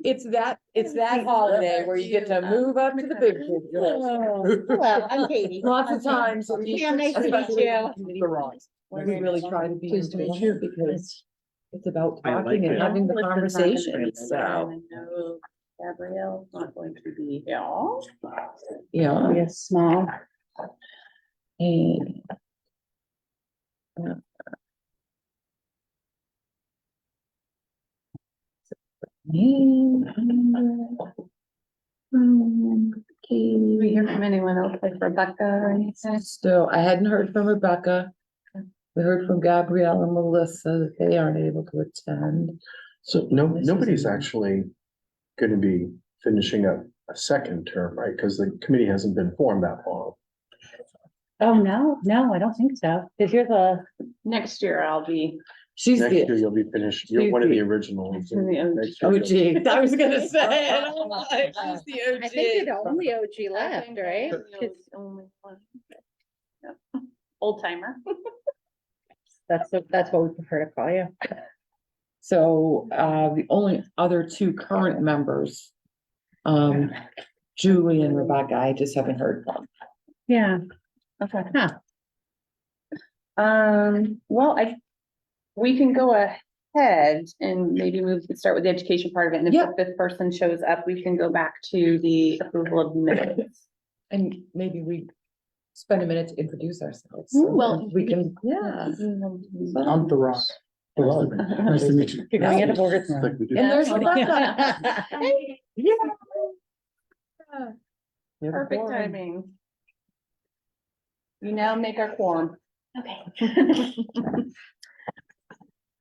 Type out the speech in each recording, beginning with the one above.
it's that holiday where you get to move up to the big kid. Hello, I'm Katie. Lots of times. Yeah, nice to meet you. We really try to be. Pleased to meet you. Because it's about I like talking and it. having the Melissa's not gonna be conversation, here, so, and I know Gabrielle's not going to be here. yeah. We are small. And Did we hear from anyone else, like Rebecca or anything? still, I hadn't heard from Rebecca. We heard from Gabrielle and Melissa that they aren't able to attend. So nobody's actually gonna be finishing up a second term, right? Because the committee hasn't been formed that long. Oh, no, I don't think so. Cause you're the, Next year I'll be. She's Next year the, you'll be finished. You're one of the originals. and The OG. next year you'll- OG, I was gonna say, I don't know why, she's the I think you're the OG. only OG left, right? Only one. Yep. Old timer. That's what we prefer to call you. So, the only other two current members, Julie and Rebecca, I just haven't heard from. Yeah. Okay. Huh. Well, we can go ahead and maybe start with the education part of it, and if Yeah. the fifth person shows up, we can go back to the approval of minutes. And maybe we spend a minute to introduce ourselves. Well, We can, yeah. I'm the rock. Hello. Nice to meet you. You're gonna get a burger. Like we do. And there's Yeah. Rebecca. Yeah. Perfect timing. You now make our quorum. Okay.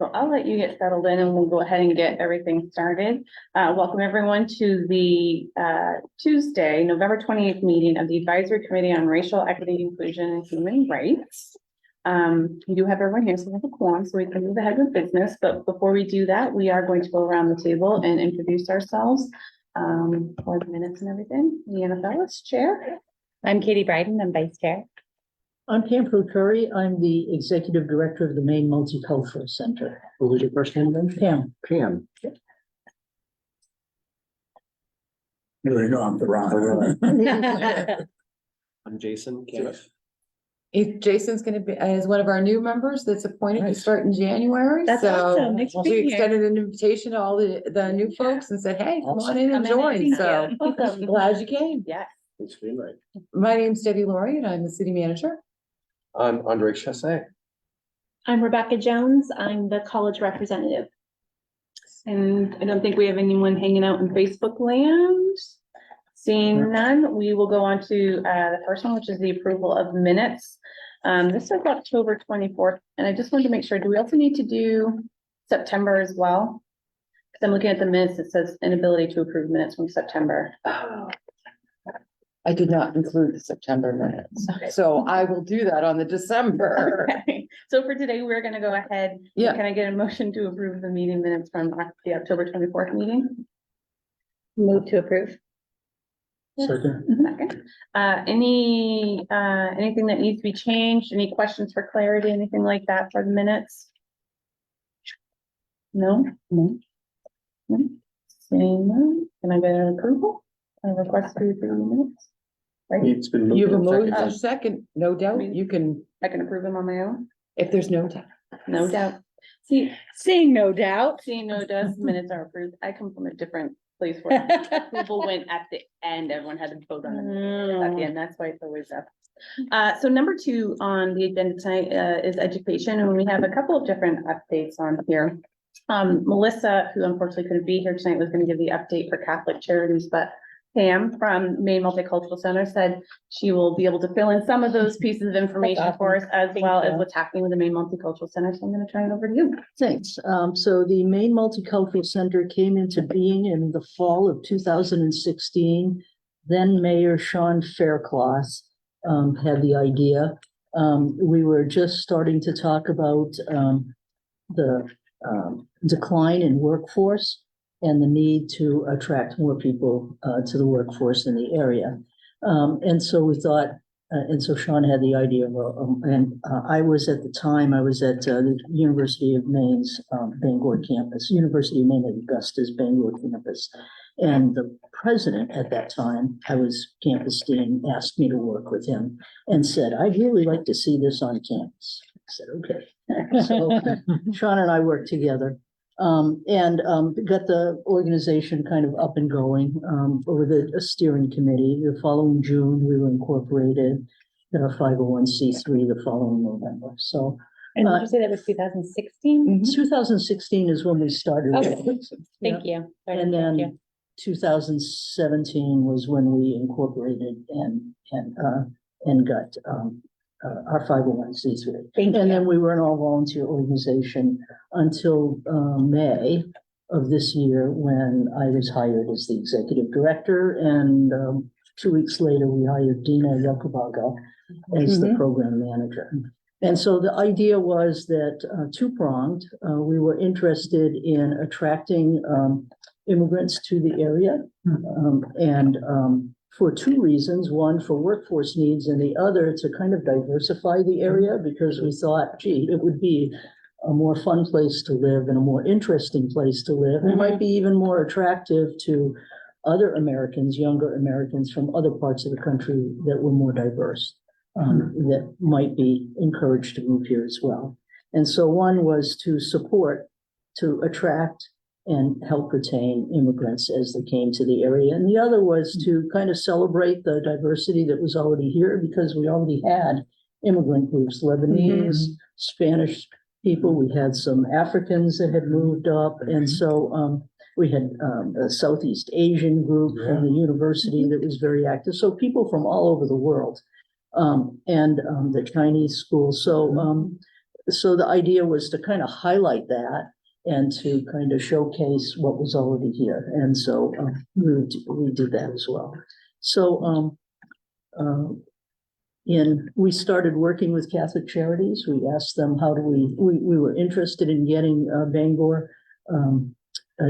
So I'll let you get settled in and we'll go ahead and get everything started. Welcome everyone to the Tuesday, November 28th meeting of the Advisory Committee on Racial Equity, Inclusion, and Human Rights. We do have everyone here, so we have a quorum, so we can move ahead with business. But before we do that, we are going to go around the table and introduce ourselves for the minutes and everything. Leanna Fellis, Chair. I'm Katie Bryden, I'm Vice Chair. I'm Pam Curry. I'm the Executive Director of the Maine Multicultural Center. What was your first name then? Pam. Pam. You know I'm the wrong. I'm Jason. Kenneth. If Jason's gonna be, as one of our new members that's appointed to Nice. start in January, That's so. awesome. Thanks for We being here. extended an invitation to all the new folks and said, hey, come on in and Come in. join, so. Welcome. Glad you came. Yes. Thanks for the invite. My name's Debbie Laurie and I'm the city manager. I'm Andre Chassé. I'm Rebecca Jones. I'm the college representative. And I don't think we have anyone hanging out in Facebook land. Seeing none, we will go on to the first one, which is the approval of minutes. This is October 24th, and I just wanted to make sure, do we also need to do September as well? Because I'm looking at the minutes, it says inability to approve minutes from September. I did not include the September minutes, so I will do that on the December. Okay, so for today, we're gonna go ahead. Yeah. Can I get a motion to approve the meeting minutes from the October 24th meeting? Move to approve. Second. Second. Anything that needs to be changed? Any questions for clarity, anything like that for the minutes? No? No. Seeing none, can I get an approval? A request to approve the minutes? Right, It's been moved. You have a and motion seconded. and a second, no doubt, you can, I can approve them on my own, if there's no time. no doubt. See, Seeing no doubt. seeing no does, minutes are approved. I come from a different place where approval went at the end, everyone had to vote on it at the end, that's why it's always up. So number 2 on the agenda tonight is education, and we have a couple of different updates on here. Melissa, who unfortunately couldn't be here tonight, was gonna give the update for Catholic Charities, but Pam from Maine Multicultural Center said she will be able to fill in some of those pieces of information for us, as well as what's happening with the Maine Multicultural Center, so I'm gonna turn it over to you. Thanks. So the Maine Multicultural Center came into being in the fall of 2016. Then Mayor Sean Faircloth had the idea. We were just starting to talk about the decline in workforce and the need to attract more people to the workforce in the area. And so we thought and so Sean had the idea of, I was at the time, I was at the University of Maine's Bangor campus, University of Maine at Augusta's Bangor campus. And the president at that time, I was campus dean, asked me to work with him and said, I'd really like to see this on campus. I said, okay. So Sean and I worked together. Got the organization kind of up and going, over a steering committee. The following June, we were incorporated, got our 501c3 the following November. So And did you say that was 2016? 2016 is when we started. Okay. Yeah. Thank you. Sorry, And thank then you. 2017 was when we incorporated and got, our 501c3. Thank And you. then we were an all-volunteer organization until May of this year, when I was hired as the executive director. And 2 weeks later, we hired Dina Yakubaga as the program manager. And so the idea was that two-pronged. We were interested in attracting immigrants to the area, for two reasons. One, for workforce needs, and the other to kind of diversify the area, because we thought, gee, it would be a more fun place to live and a more interesting place to live. It might be even more attractive to other Americans, younger Americans from other parts of the country that were more diverse, that might be encouraged to move here as well. And so one was to support, to attract and help retain immigrants as they came to the area. And the other was to kind of celebrate the diversity that was already here, because we already had immigrant groups, Lebanese, Spanish people. We had some Africans that had moved up. And so we had a Southeast Asian group from the university that was very active. So people from all over the world, and the Chinese school. So, so the idea was to kind of highlight that and to kind of showcase what was already here. And so we did that as well. So we started working with Catholic Charities. We asked them, how do we were interested in getting Bangor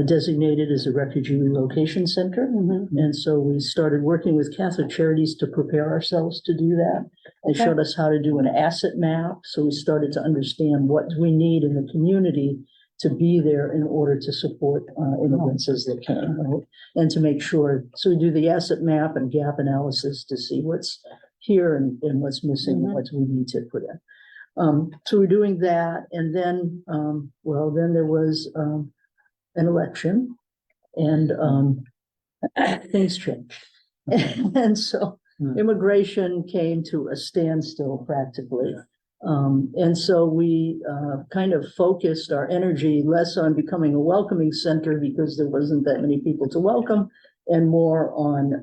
designated as a refugee relocation center. And so we started working with Catholic Charities to prepare ourselves to do that. They showed us how to do an asset map. So we started to understand what we need in the community to be there in order to support immigrants as they came, right? And to make sure, so we do the asset map and gap analysis to see what's here and what's missing and what we need to put in. So we're doing that. And then, then there was an election, and things changed. And so immigration came to a standstill practically. And so we kind of focused our energy less on becoming a welcoming center, because there wasn't that many people to welcome, and more on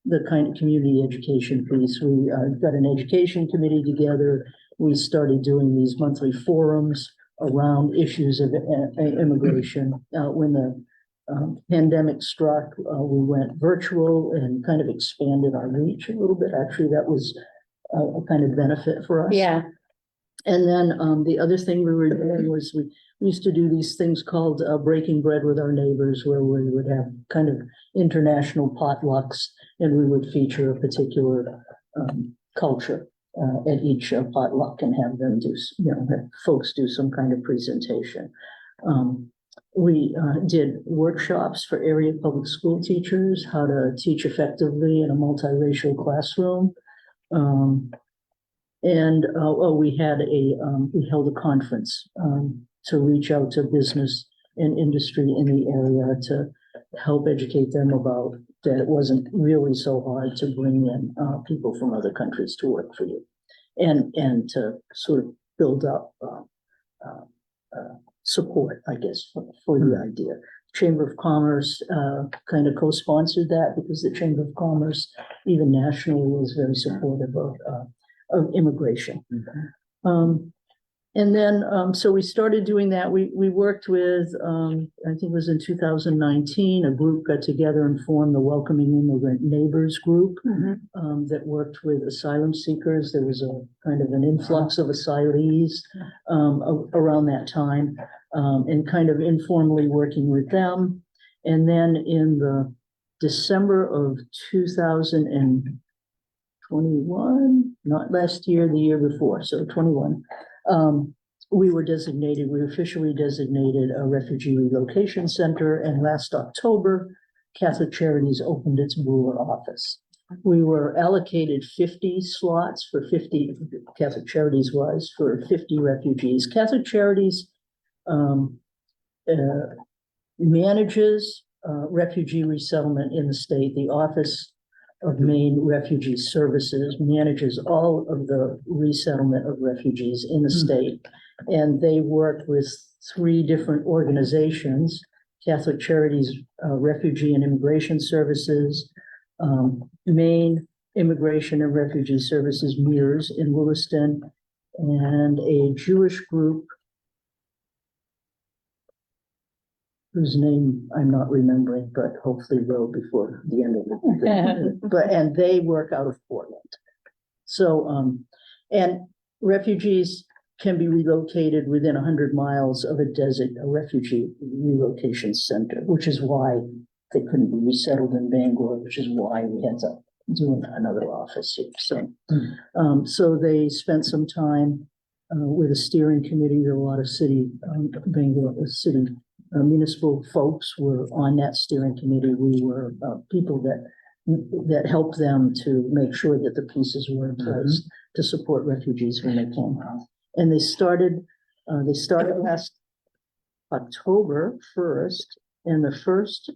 the kind of community education piece. We got an education committee together. We started doing these monthly forums around issues of immigration. When the pandemic struck, we went virtual and kind of expanded our reach a little bit. Actually, that was a kind of benefit for us. Yeah. And then the other thing we were doing was we used to do these things called breaking bread with our neighbors, where we would have kind of international potlucks, and we would feature a particular culture at each potluck and have them do, have folks do some kind of presentation. We did workshops for area public school teachers, how to teach effectively in a multiracial classroom. We held a conference to reach out to business and industry in the area to help educate them about that it wasn't really so hard to bring in people from other countries to work for you, and to sort of build up support, I guess, for the idea. Chamber of Commerce kind of co-sponsored that, because the Chamber of Commerce, even nationally, was very supportive of immigration. And then, so we started doing that. We worked with, I think it was in 2019, a group got together and formed the Welcoming Immigrant Neighbors group that worked with asylum seekers. There was a kind of an influx of asylees around that time, and kind of informally working with them. And then in the December of 2020, 21, not last year, the year before, so 21. We were officially designated a refugee relocation center, and last October, Catholic Charities opened its Brewer office. We were allocated 50 slots for 50, Catholic Charities was, for 50 refugees. Catholic Charities manages refugee resettlement in the state. The Office of Maine Refugee Services manages all of the resettlement of refugees in the state. And they work with 3 different organizations: Catholic Charities, Refugee and Immigration Services, Maine Immigration and Refugee Services, MERS in Lewiston, and a Jewish group whose name I'm not remembering, but hopefully will before the end of it. And they work out of Portland. So, and refugees can be relocated within 100 miles of a refugee relocation center, which is why they couldn't be resettled in Bangor, which is why we had to do another office here. So, so they spent some time with a steering committee. There were a lot of Bangor city municipal folks were on that steering committee. We were people that helped them to make sure that the pieces were in place to support refugees when they came. And they started last October 1st, and the first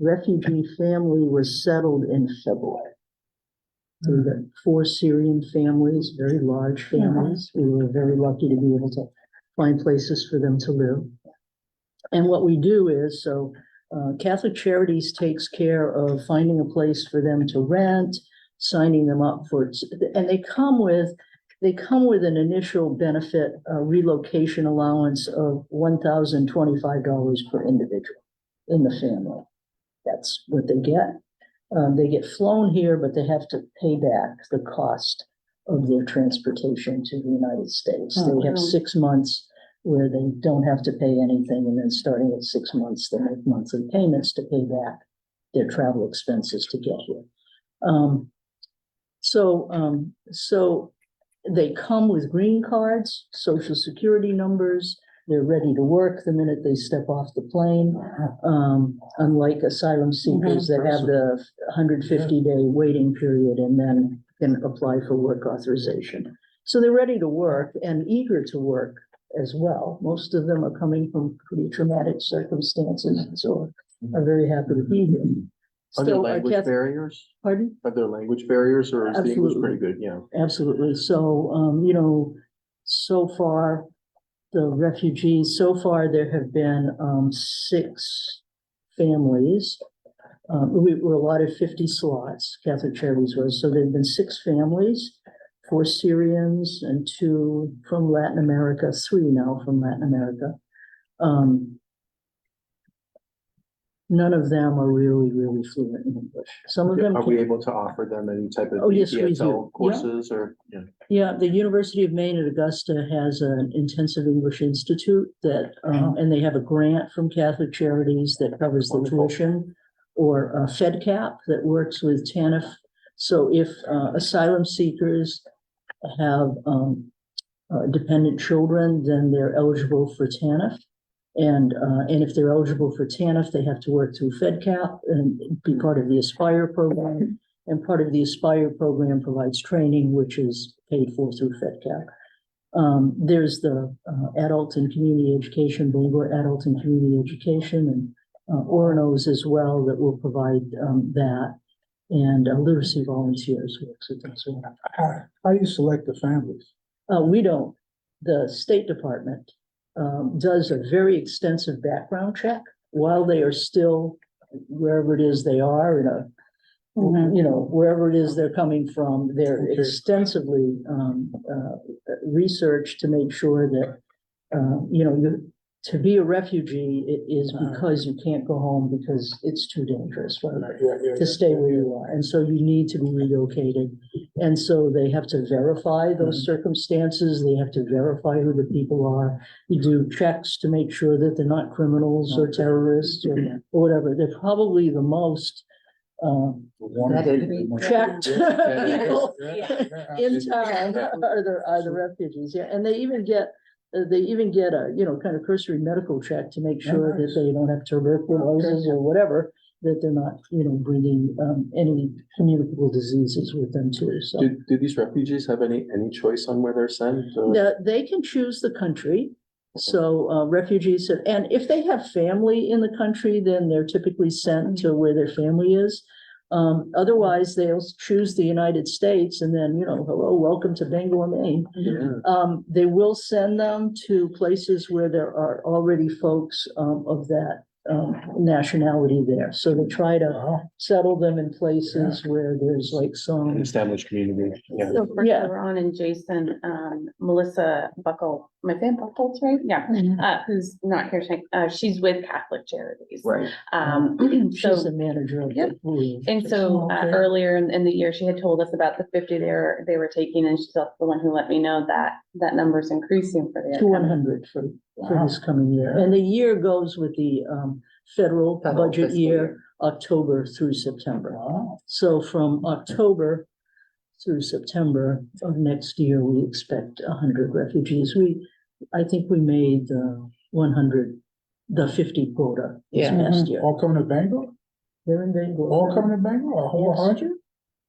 refugee family was settled in February. We got 4 Syrian families, very large families. We were very lucky to be able to find places for them to live. And what we do is, Catholic Charities takes care of finding a place for them to rent, signing them up for, and they come with an initial benefit relocation allowance of $1,025 per individual in the family. That's what they get. They get flown here, but they have to pay back the cost of their transportation to the United States. They have 6 months where they don't have to pay anything, and then starting at 6 months, they make monthly payments to pay back their travel expenses to get here. So they come with green cards, social security numbers. They're ready to work the minute they step off the plane. Unlike asylum seekers that have the 150-day waiting period and then can apply for work authorization. So they're ready to work and eager to work as well. Most of them are coming from pretty traumatic circumstances, and so are very happy to be here. Are there So language barriers? Pardon? Are there language barriers, or is the English pretty good? Yeah. Absolutely. So, so far, there have been 6 families. We were allotted 50 slots, Catholic Charities was, so there have been 6 families, 4 Syrians and 2 from Latin America, 3 now from Latin America. None of them are really fluent in English. Some of them Are we able to offer them any type of Oh, yes, we do. ESL courses or? Yeah. Yeah, the University of Maine at Augusta has an intensive English institute that, and they have a grant from Catholic Charities that covers the Wonderful. tuition, or FedCap that works with TANF. So if asylum seekers have dependent children, then they're eligible for TANF. And if they're eligible for TANF, they have to work through FedCap and be part of the Aspire program. And part of the Aspire program provides training, which is paid for through FedCap. There's the Adult and Community Education, Bangor Adult and Community Education, and Oronos as well that will provide that. And literacy volunteers works with them as well. How do you select the families? We don't. The State Department does a very extensive background check while they are still wherever it is they are in a, wherever it is they're coming from. They're extensively researched to make sure that, to be a refugee, it is because you can't go home because it's too dangerous to stay where you are. And so you need to be relocated. And so they have to verify those circumstances. They have to verify who the people are. You do checks to make sure that they're not criminals or terrorists or whatever. They're probably the most checked people Yeah. in town are the refugees, yeah, and they even get a, you know, kind of cursory medical check to make sure that they don't have tuberculosis or whatever, that they're not, you know, bringing, any communicable diseases with them too, so. Do these refugees have any choice on where they're sent? They can choose the country. So refugees, and if they have family in the country, then they're typically sent to where their family is. Otherwise, they'll choose the United States and then, you know, hello, welcome to Bangor, Maine. Yeah. They will send them to places where there are already folks of that nationality there. So they try to Wow. settle them in places where there's like An some. established community, yeah. So for Yeah. Ron and Jason, Melissa Buckle, my fan Buckles, right? Yeah, who's not here tonight, she's with Catholic Charities. Right. She's So, the manager of Yep. the. and so Okay. earlier in the year, she had told us about the 50 they were taking, and she's also the one who let me know that that number is increasing for the. To 100 for this coming year. And the year goes with the federal Federal budget fiscal year, October through September. Wow. So from October through September of next year, we expect 100 refugees. I think we made 100, the 50 quota this Yeah. past year. All coming to Bangor? They're in Bangor. All coming to Bangor? A whole Yes. 100?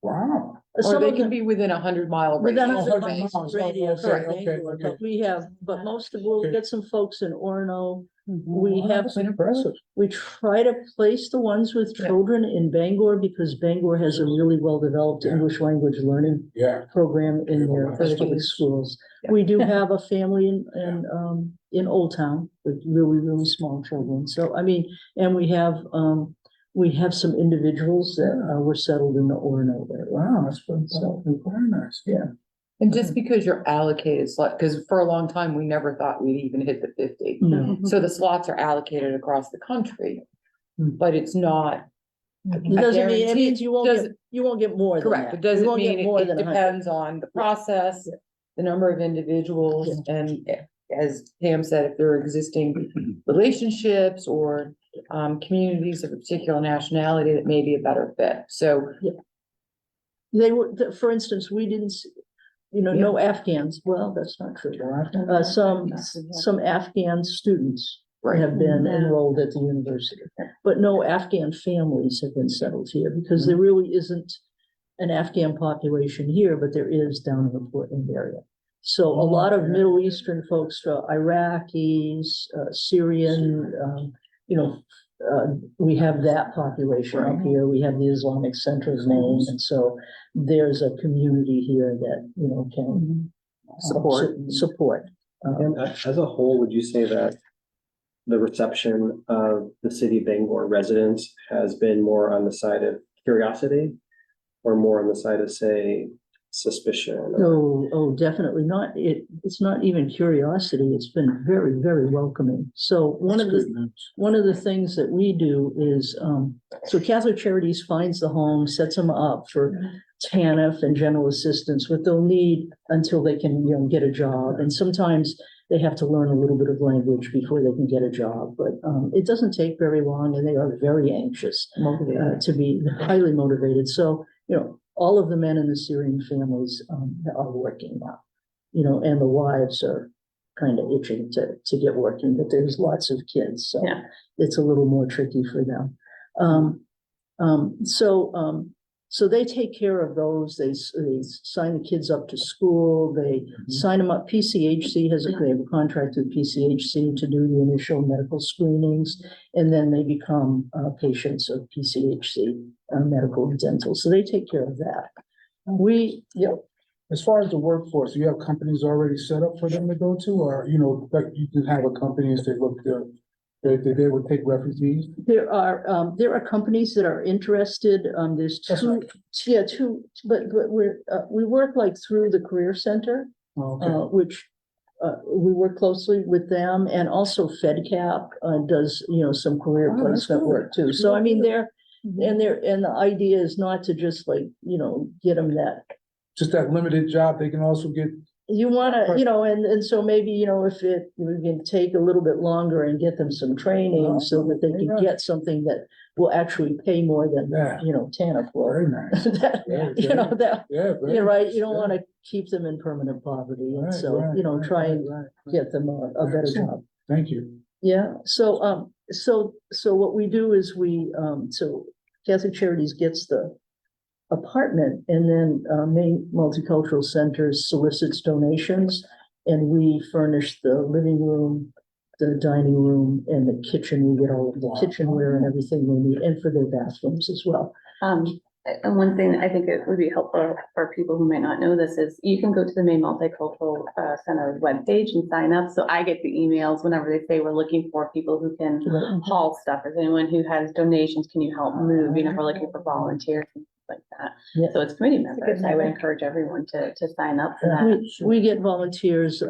Wow. Or Some they of can them- be within 100-mile Within radius. 100 100 miles miles. radius Okay, of okay, Bangor, okay. but we have, but most of, we'll Okay. get some folks in Orono. Mm-hmm. We Wow, have that's some, impressive. we try to place the ones with Yeah. children in Bangor because Bangor has a really well-developed Yeah. English language learning Yeah. program in their For the public kids. schools. Yeah. We do have a family in Old Town with really, really small children. So, I mean, and we have some individuals that were settled in the Orono area. Wow, that's been So- very nice. Yeah. And just because you're allocated, because for a long time, we never thought we'd even hit the 50. No, So the slots are allocated across the country, Hmm. but it's not. it I doesn't mean, it guarantee- means you won't get, doesn't- you won't get more than Correct, that. it You doesn't won't get mean more it than 100. depends on the process, Yeah. the number of individuals, and as Pam said, if there are existing relationships or communities of a particular nationality that may be a better fit, so. They were, for instance, we didn't, no Afghans, well, that's not true. Some Afghan students have been Yeah. enrolled at the university, but no Afghan families have been settled here because there really isn't an Afghan population here, but there is down in the Portland area. So a lot of Middle Eastern folks, Iraqis, Syrian, we have that population up here. We have the Islamic Center's name, and so there's a community here that, can support. And as a whole, would you say that the reception of the city of Bangor residents has been more on the side of curiosity or more on the side of, say, suspicion? Oh, definitely not. It's not even curiosity. It's been very, very welcoming. So one of the things that we do is, so Catholic Charities finds the home, sets them up for TANF and general assistance, what they'll need until they can, get a job. And sometimes they have to learn a little bit of language before they can get a job, but it doesn't take very long, and they are very anxious to be highly motivated. So, all of the men in the Syrian families are working now, and the wives are kind of itching to get working, but there's lots of kids, so Yeah. it's a little more tricky for them. So they take care of those. They sign the kids up to school. They sign them up. PCHC they have a contract with PCHC to do the initial medical screenings, and then they become patients of PCHC, medical and dental. So they take care of that. As far as the workforce, you have companies already set up for them to go to, or, like you can have a company as they look to, they would take refugees? There are companies that are interested. There's That's two, right. two, but we work like through the Career Center, Okay. which we work closely with them, and also FedCap does, some career Oh, that's placement good. work too. So I mean, and the idea is not to just get them that. Just that limited job, they can also get you wanna, and so maybe, if we can take a little bit longer and get them some training so that they can get something that will actually pay more than, Yeah. TANF for. Very nice. That, that, Yeah. very you're right, nice, you don't yeah. wanna keep them in permanent poverty, and Right, so, right, try and right. get them a better Excellent. job. Thank you. Yeah, so what we do is so Catholic Charities gets the apartment, and then Maine Multicultural Center solicits donations, and we furnish the living room, the dining room, and the kitchen. We get all of the kitchenware and everything they need, and for their bathrooms as well. And one thing I think it would be helpful for people who might not know this is you can go to the Maine Multicultural Center webpage and sign up. So I get the emails whenever they say we're looking for people who can haul stuff. Is anyone who has donations, can you help move? We're looking for volunteers and things like that. Yeah. So it's committee members. I would encourage everyone to sign up for that. We get volunteers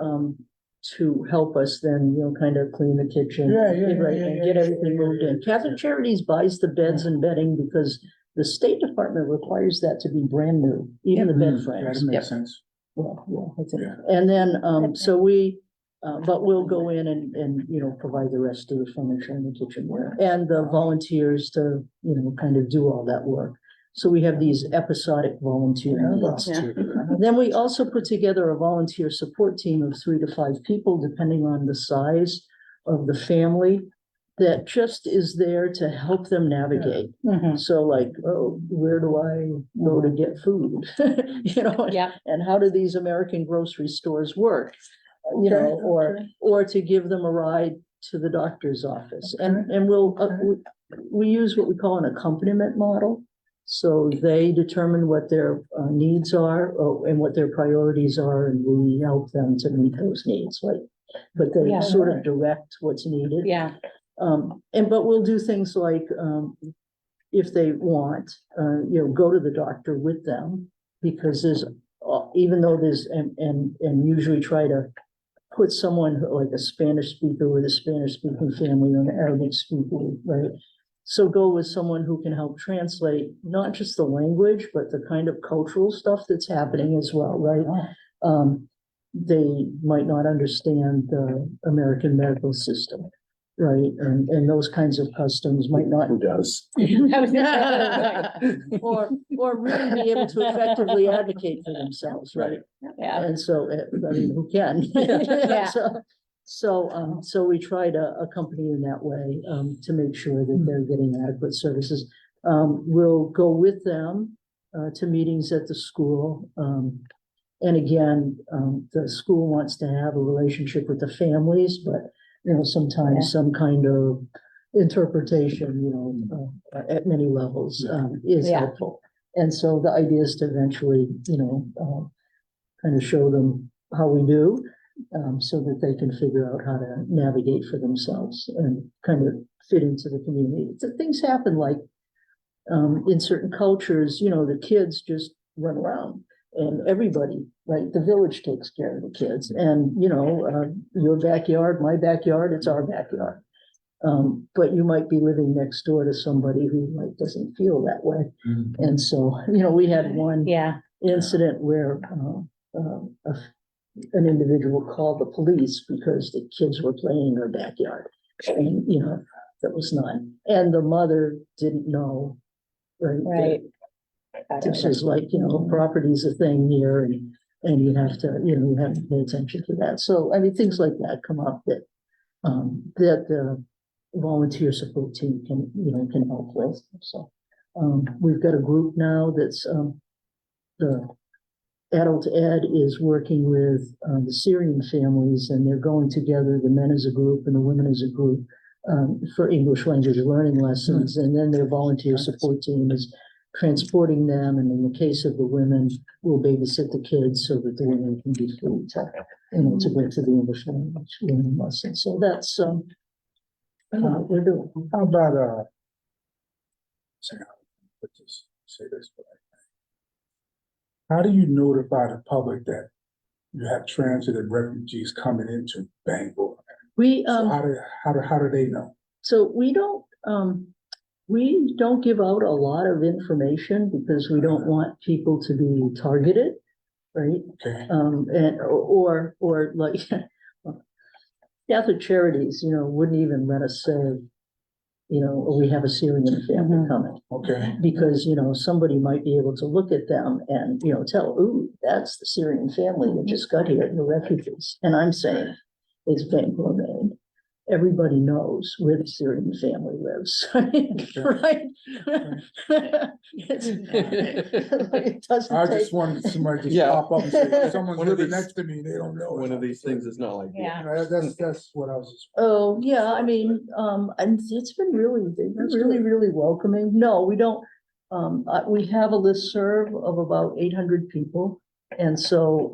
to help us then, kind of clean the kitchen. Yeah, right, and get everything moved in. yeah. Catholic Charities buys the beds and bedding because the State Department requires that to be brand new, even the bed frames. That makes sense. Well, yeah, I think. Yeah. And then, so we, but we'll go in and provide the rest of the furniture and the kitchenware and the volunteers to, kind of do all that work. So we have these episodic volunteer needs. Yeah. Then we also put together a volunteer support team of 3 to 5 people, depending on the size of the family, that just is there to help them navigate. Mhm. So like, oh, where do I go to get food? Yeah. And how do these American grocery stores work? Or to give them a ride to the doctor's office. And we use what we call an accompaniment model. So they determine what their needs are and what their priorities are, and we help them to meet those needs, but they Yeah. sort of direct what's needed. Yeah, But we'll do things like, if they want, go to the doctor with them, because even though and usually try to put someone like a Spanish speaker with a Spanish speaking family or an Arabic speaker, right? So go with someone who can help translate not just the language, but the kind of cultural stuff that's happening as well, right? They might not understand the American medical system, right? And those kinds of customs might not. Who does? Or really be able to effectively advocate for themselves, right? yeah. And so, who can? Yeah. So we try to accompany in that way, to make sure that they're getting adequate services. We'll go with them, to meetings at the school. And again, the school wants to have a relationship with the families, but, sometimes some kind of interpretation, at many levels, is Yeah. helpful. And so the idea is to eventually, kind of show them how we do, so that they can figure out how to navigate for themselves and kind of fit into the community. So things happen like, in certain cultures, the kids just run around and everybody, right? The village takes care of the kids and, your backyard, my backyard, it's our backyard. But you might be living next door to somebody who doesn't feel that way. And so, we had one Yeah, incident where, an individual called the police because the kids were playing in their backyard. And, that was not, and the mother didn't know. right. This is like, property's a thing here and you have to pay attention to that. So, things like that come up that the volunteer support team can help with. So, we've got a group now that's, the Adult Ed is working with the Syrian families, and they're going together, the men as a group and the women as a group, for English language learning lessons. And then their volunteer support team is transporting them. And in the case of the women, will babysit the kids so that the women can be free to go to the English language learning lessons. So that's what we're doing. How about, say this, but how do you notify the public that you have transited refugees coming into Bangor? We, So how do they know? So we don't give out a lot of information because we don't want people to be targeted. right? Okay, And, or like Catholic Charities, wouldn't even let us say, "Oh, we have a Syrian family Mhm. coming." okay, Because, somebody might be able to look at them and, tell, ooh, that's the Syrian family that just got here, the refugees. And I'm saying, it's Bangor, Maine. Everybody knows where the Syrian family lives, right? It doesn't I take. just wanted somebody to Yeah. pop up and say, someone's One of living these- next to me, they don't know. One of these things is not like. Yeah. That's what I was just. Oh, yeah, I mean, and it's been really, they've been That's really, good. really welcoming. No, we don't. We have a listserv of about 800 people. And so,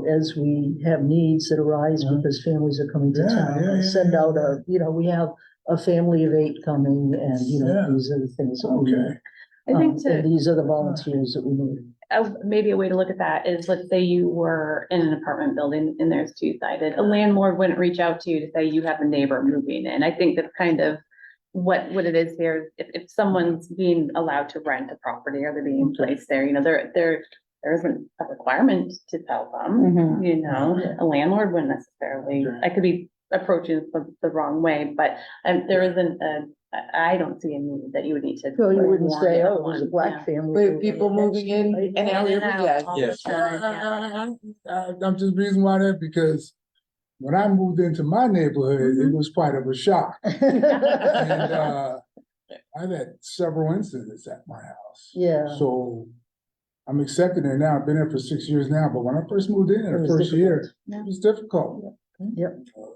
as we have needs that arise Mhm. because families are coming to Yeah, town, yeah, I yeah, send yeah, out we have a family of 8 coming and, Yeah. these are the things that we need. Okay, I think And to, these are the volunteers that we need. maybe a way to look at that is, let's say you were in an apartment building and there's two-sided, a landlord wouldn't reach out to you to say you have a neighbor moving in. I think that's kind of what it is here. If someone's being allowed to rent a property or they're being placed there, there isn't a requirement to tell them, Mhm. a landlord wouldn't necessarily, Okay. I could be approaching it the wrong way, but there isn't I don't see a need that you would need to. So you wouldn't warn say, oh, everyone. there's a black Yeah. family. With people moving in and out every day. all the time, yeah. I'm just reason why that, because when I moved into my neighborhood, it was quite of a shock. And, I've had several incidents at my house. Yeah. So I'm accepting it now. I've been here for 6 years now, but when I first moved in, It the was first year, difficult. it was difficult. Yep. So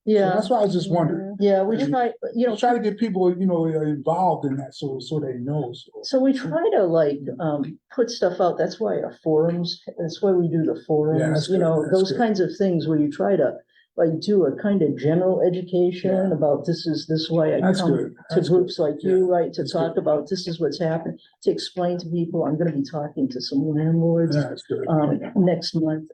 Yeah, that's why I was just wondering. yeah, we Mhm. try, Try to get people, involved in that, so they know. so we try to put stuff out. That's why our forums, that's why we do the forums, that's good, that's those good. kinds of things where you try to do a kind of general education Yeah. about this is why I That's come good. to That's groups good. like you, Yeah, right, to that's talk good. about this is what's happened, to explain to people, I'm gonna be talking to some landlords Yeah, that's good. next month,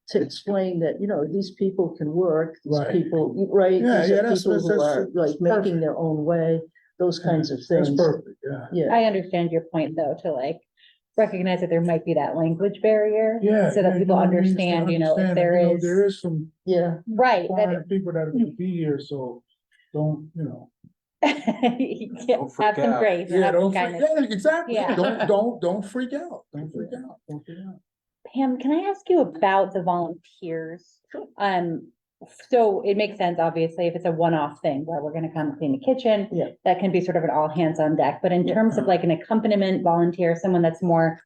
to explain that, these people can work, these Right. people, right? Yeah, These yeah, are that's- people who that's- are like that's making perfect. their own way, those kinds of That's things. perfect, yeah. Yeah, I understand your point, though, to like recognize that there might be that language barrier. Yeah. So that people understand, if there is, There is some yeah, right, that foreign people that are gonna be here, so don't, Yeah, Don't freak have some out. grace, Yeah, have some don't freak, kindness. yeah, exactly. Yeah. Don't freak out. Don't freak out. Don't freak out. Pam, can I ask you about the volunteers? So it makes sense, obviously, if it's a one-off thing where we're gonna come clean the kitchen. Yeah. That can be sort of an all hands on deck, but in Yeah. terms of like an accompaniment volunteer, someone that's more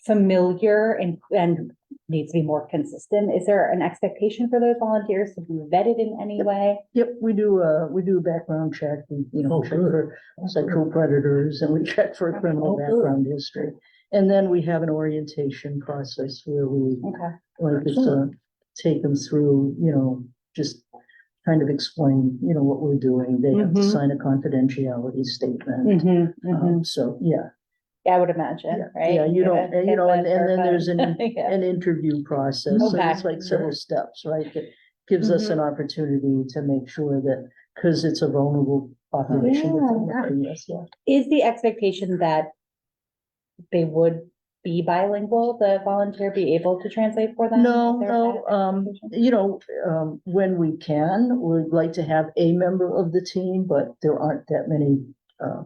familiar and needs to be more consistent, is there an expectation for those volunteers to be vetted in any way? yep, we do a background check, we, Oh, check good. for sexual predators, and we check for a criminal Oh, good. background history. And then we have an orientation process where we, Okay. like, Excellent. take them through, just kind of explain, what we're doing. They have to Mhm. sign a confidentiality statement. So, yeah, Yeah, I would imagine, Yeah, right? yeah, you Give don't, a and, and then HIPAA there's an Yeah. interview process, so it's Okay. like several steps, right? That gives us an opportunity to make sure that, because it's a vulnerable population. that they're Yeah. working with, yeah. Is the expectation that they would be bilingual, the volunteer be able to translate for them? No, Is there no, that expectation? when we can, we'd like to have a member of the team, but there aren't that many,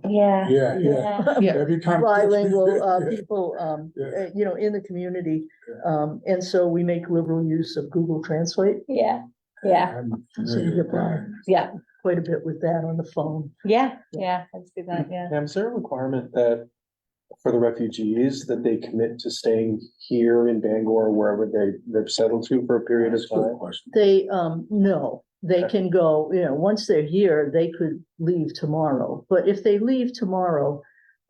Yeah. Yeah, yeah. Yeah. Every time. bilingual, Yeah. people, Yeah. in the community. Yeah. And so we make liberal use of Google Translate. Yeah, yeah, I'm So you get by yeah, quite a bit with that on the phone. yeah, I'd see that, yeah. Pam, is there a requirement that for the refugees that they commit to staying here in Bangor, or wherever they've settled to for a period of That's a good time? question. They, no, they Okay. can go, once they're here, they could leave tomorrow. But if they leave tomorrow,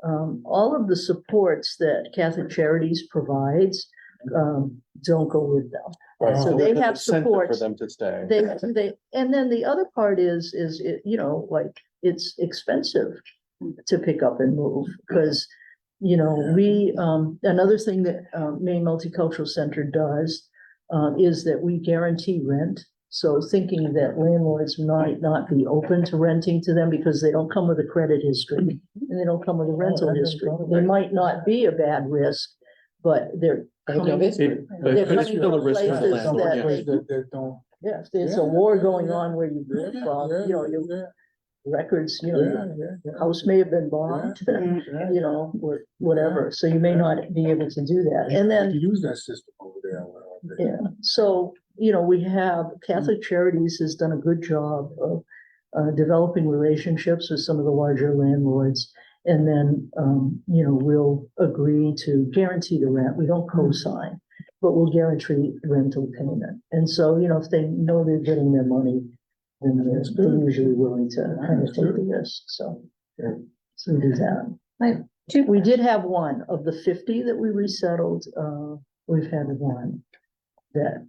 all of the supports that Catholic Charities provides, don't go with them. Right, So so they there's an have incentive for supports. them to stay. And then the other part is, like, it's expensive to pick up and move, because, another thing that, Maine Multicultural Center does, is that we guarantee rent. So thinking that landlords might not be open to renting to them because they don't come with a credit history and they don't come with a rental I didn't history. know They that. might not be a bad risk, but they're I know coming, this. It- but they're there's coming still a from risk to the places landlord, that yeah. they, That don't. yeah, if there's Yeah, a war yeah, going yeah. on where you live from, you know, your Yeah, records, you know, yeah, your yeah. house may have been bombed, Yeah. you know, or whatever, so you may not be able to do that. And You then, use that system over there. yeah, so, you know, we have, Catholic Charities has done a good job of developing relationships with some of the larger landlords. And then, you know, we'll agree to guarantee the rent. We don't co-sign, but we'll guarantee rental payment. And so, you know, if they know they're getting their money, then they're usually willing to kind of take the risk, so. So we do that. We did have one of the 50 that we resettled, we've had one that,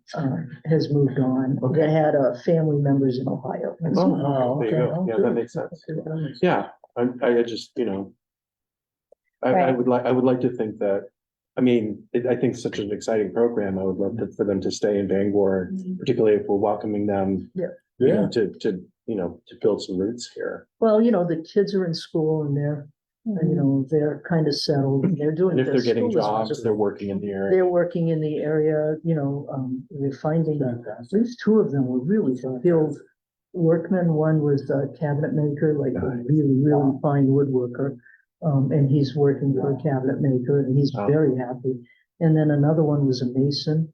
has moved on, that had, family members in Ohio. Oh, there you okay. go. Yeah, that makes sense. That makes- Yeah, I just, you know. I Right. would like to think that, I mean, I think it's such an exciting program. I would love for them to stay in Bangor, particularly if we're welcoming them. You Yeah, know, to, you know, to build some roots here. Well, you know, the kids are in school and they're, you know, they're kind of settled, and they're doing. And if their they're getting school is jobs, wonderful. they're working in the area. They're working in the area, you know, they're finding, at fantastic. least two of them were really skilled workmen. One was a cabinet maker, like a really, really fine woodworker. And he's working for a cabinet maker and he's Wow. very happy. And then another one was a mason,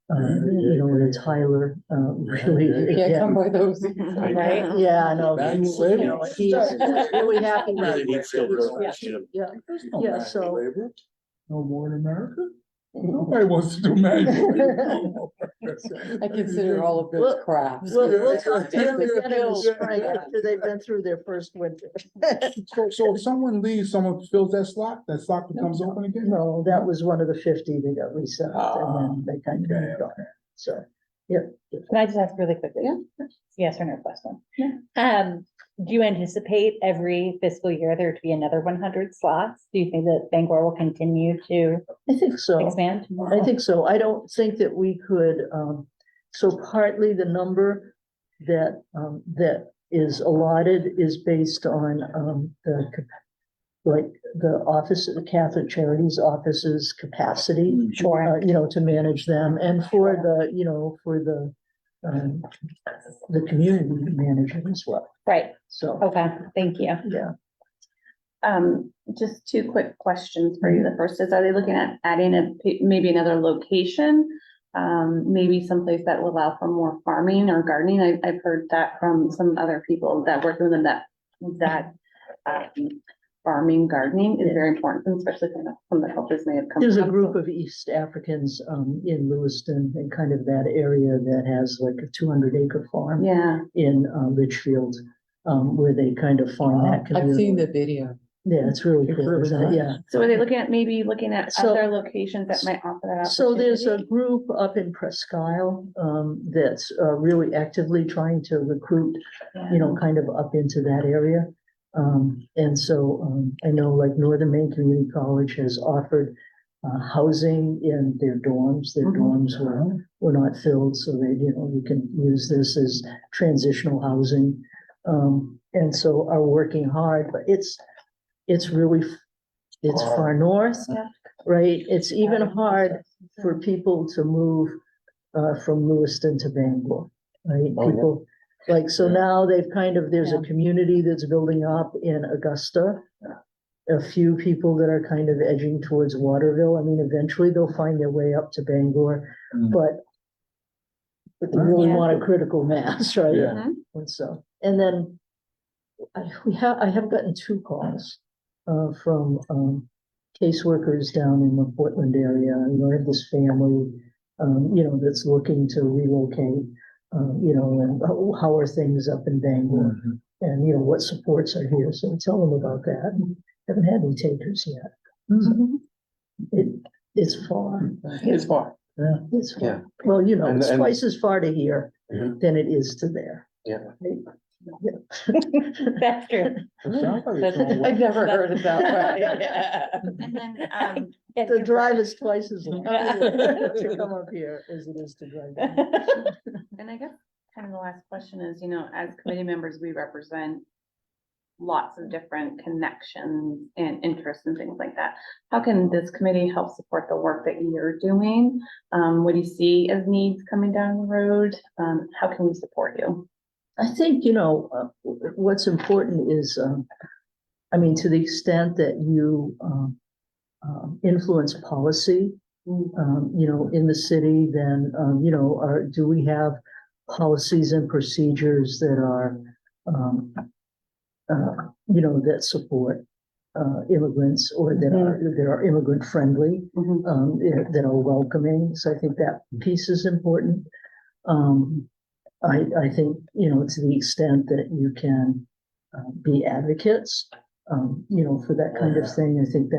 you know, and Tyler, really. Can't come again, by those. Right. Yeah, I know. Manual He's, you know, labor. he's really happy. with Really it. needs skilled workers, you know. Yeah, There's no Yeah, manual so- labor. No more in America? Nobody wants to do manual labor. I consider all of Well, those crafts. We'll talk to them Yeah, again in the yeah, spring yeah. after they've been through their first winter. So if someone leaves, someone fills that slot becomes open again? No, that was one of the 50 that got reset and then they kind of Okay, moved on. okay. So, yeah. Can I just ask really quickly? Yeah. Yes or no question? Yeah. Do you anticipate every fiscal year there to be another 100 slots? Do you think that Bangor will continue to I think so. expand? I think so. I don't think that we could, so partly the number that, that is allotted is based on, like the office, the Catholic Charities office's capacity, Sure. you know, to manage them and for the, you know, for the community management as well. Right. So, Okay, thank you. yeah. Just two quick questions for you. The first is, are they looking at adding maybe another location? Maybe someplace that will allow for more farming or gardening. I've heard that from some other people that work with them, that farming, gardening is very important, especially from the helpers may have come. There's a from. group of East Africans, in Lewiston and kind of that area that has like a 200-acre farm Yeah, in, Litchfield, where they kind of farm that. I've seen community. the video. Yeah, it's really It's cool, really isn't it? nice. Yeah. so are they looking at So- other locations that might offer that So there's a opportunity? group up in Presque Isle, that's, really actively trying to recruit, you know, kind of up into that area. And so, I know like Northern Maine Community College has offered, housing in their dorms. Their Mhm. dorms were not filled, so they, you know, you can use this as transitional housing. And so are working hard, but it's really, it's far north, Yeah. right? It's even hard for people to move, from Lewiston to Bangor, right? Oh, yeah. People, like, so Yeah. now they've kind of, there's a Yeah. community that's building up in Augusta. A few people that are kind of edging towards Waterville. I mean, eventually they'll find their way up to Bangor, Mm. but they really Yeah. want a critical mass, right? Yeah. Mhm. And so, and then I have gotten 2 calls, from, caseworkers down in the Portland area. You know, I have this family, you know, that's looking to relocate, you know, and how are things up in Bangor? Mhm. And, you know, what supports are here, so tell them about that. Haven't had any takers yet. Mm-hmm. It's far, It's far. it's Yeah. far. Well, you know, And- it's and- twice as far to here Mhm. than it is to there. Yeah. That's true. It sounds like it's going I've well. never heard it that way. And then, The drive is twice as long to come up here as it is to drive down. and I guess kind of the last question is, you know, as committee members, we represent lots of different connections and interests and things like that. How can this committee help support the work that you're doing? What do you see as needs coming down the road? How can we support you? I think, what's important is, I mean, to the extent that you, influence policy, in the city, then, do we have policies and procedures that are, that support immigrants or that are immigrant friendly, that are welcoming. So I think that piece is important. I think, to the extent that you can be advocates, for that kind of thing, I think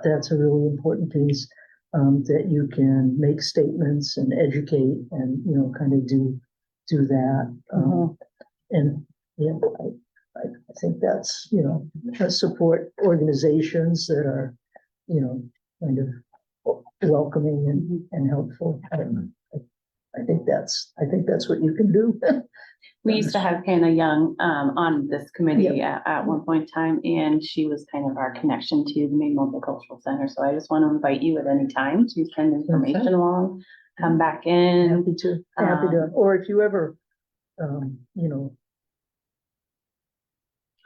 that's a really important piece. That you can make statements and educate and, kind of do that. And, I think that's, support organizations that are, kind of welcoming and helpful. I think that's what you can do. We used to have Hannah Young on this committee at one point in time, and she was kind of our connection to the Maine Multicultural Center. So I just want to invite you at any time to send information along, come back in. Happy to, or if you ever,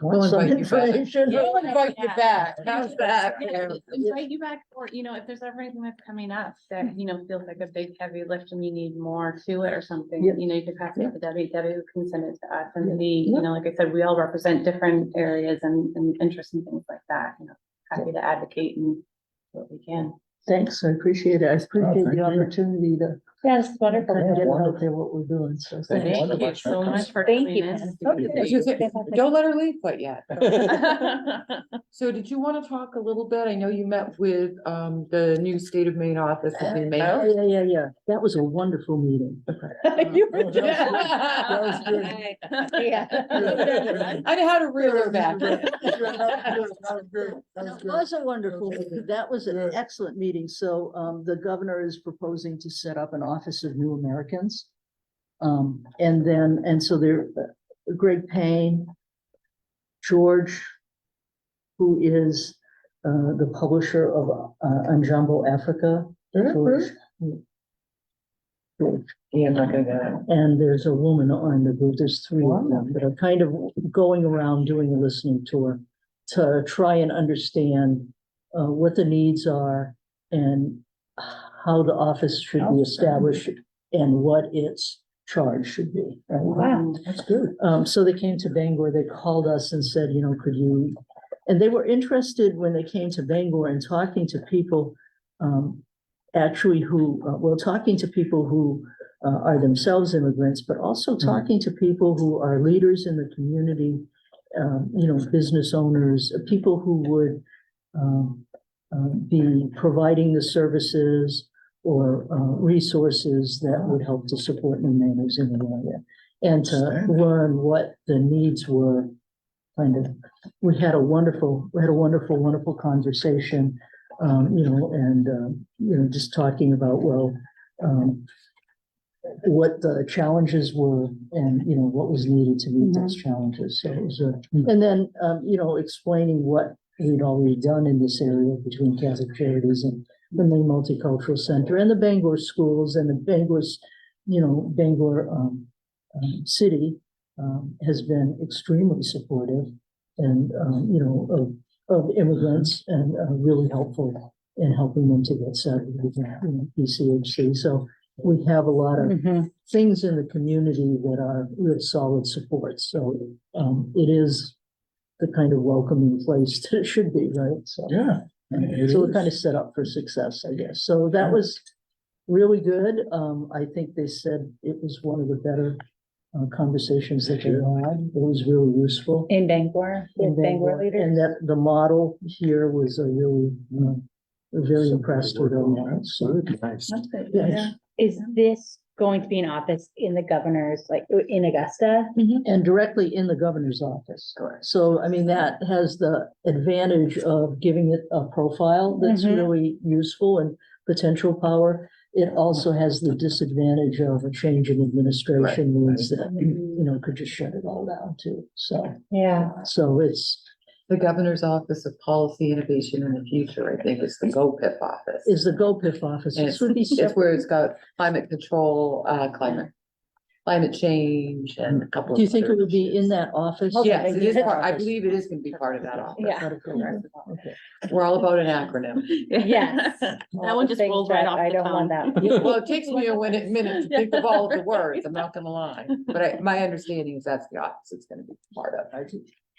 We'll want some invite you back. information. We'll invite you back. How's that? Invite you back, or, if there's ever anything that's coming up that, feels like a big heavy lift and you need more to it or something, Yeah. you can pass it to Debbie. Debbie can send it to us. And maybe, like I said, we all represent different areas and interests and things like that, happy to advocate and do what we can. Thanks, I appreciate it. I appreciate thank the you. opportunity to Yeah, it's wonderful. kind of get out there what we're doing, so Thank thanks. Thank you so much for Thank doing you, this. Don't let her leave quite yet. So did you want to talk a little bit? I know you met with the new state of Maine office with the mayor. Yeah. That was a wonderful meeting. You were That was good. Yeah. I know how to reel her back. It was a wonderful meeting. That was an excellent meeting. So, the governor is proposing to set up an Office of New Americans. And so there, Greg Payne, George, who is, the publisher of, Anjambo Africa. George. Yeah, I'm not gonna go. And there's a woman on the group, there's three of them that are kind of going around doing a listening tour to try and understand what the needs are and how the office should be established and what its charge should be. Right? Wow. That's good. So they came to Bangor, they called us and said, could you, and they were interested when they came to Bangor and talking to people, actually talking to people who are themselves immigrants, but also talking to people who are leaders in the community, business owners, people who would be providing the services or resources that would help to support New Mainers in the area. And to learn what the needs were, we had a wonderful conversation, just talking about, what the challenges were and, what was needed to meet those challenges. So it was and then, explaining what we'd already done in this area between Catholic Charities and the Maine Multicultural Center and the Bangor schools and the Bangor's, Bangor city has been extremely supportive and, of immigrants and really helpful in helping them to get settled with BCHC. So we have a lot of things in the community that are real solid support. So it is the kind of welcoming place that it should be, right? So, Yeah. so we're kind of set up for success, I guess. So that was really good. I think they said it was one of the better conversations that they had. It was really useful. In Bangor, with Bangor leaders. And that the model here was a really, very impressed with them. So, Nice. That's good. yeah. Is this going to be an office in the governor's, like in Augusta? And directly in the governor's office. Correct. So, I mean, that has the advantage of giving it a profile that's Mhm. really useful and potential power. it also has the disadvantage of a change in administration means that, could just shut it all down too. Yeah. So it's, The Governor's Office of Policy Innovation in the Future, I think, is the GOPIP office. is the GOPIF office. And This would be it's separate. where it's got climate control, climate change and a couple of. Do you think it other would be in issues. that office? Yes, it is, That I office. believe it is gonna be part of that office. Yeah. Okay. We're all about an acronym. Yes. That one just Things rolled right that off I the don't want tongue. that. Well, it takes me a minute to think of all of the words, I'm not gonna lie, but my understanding is that's the office it's gonna be part of.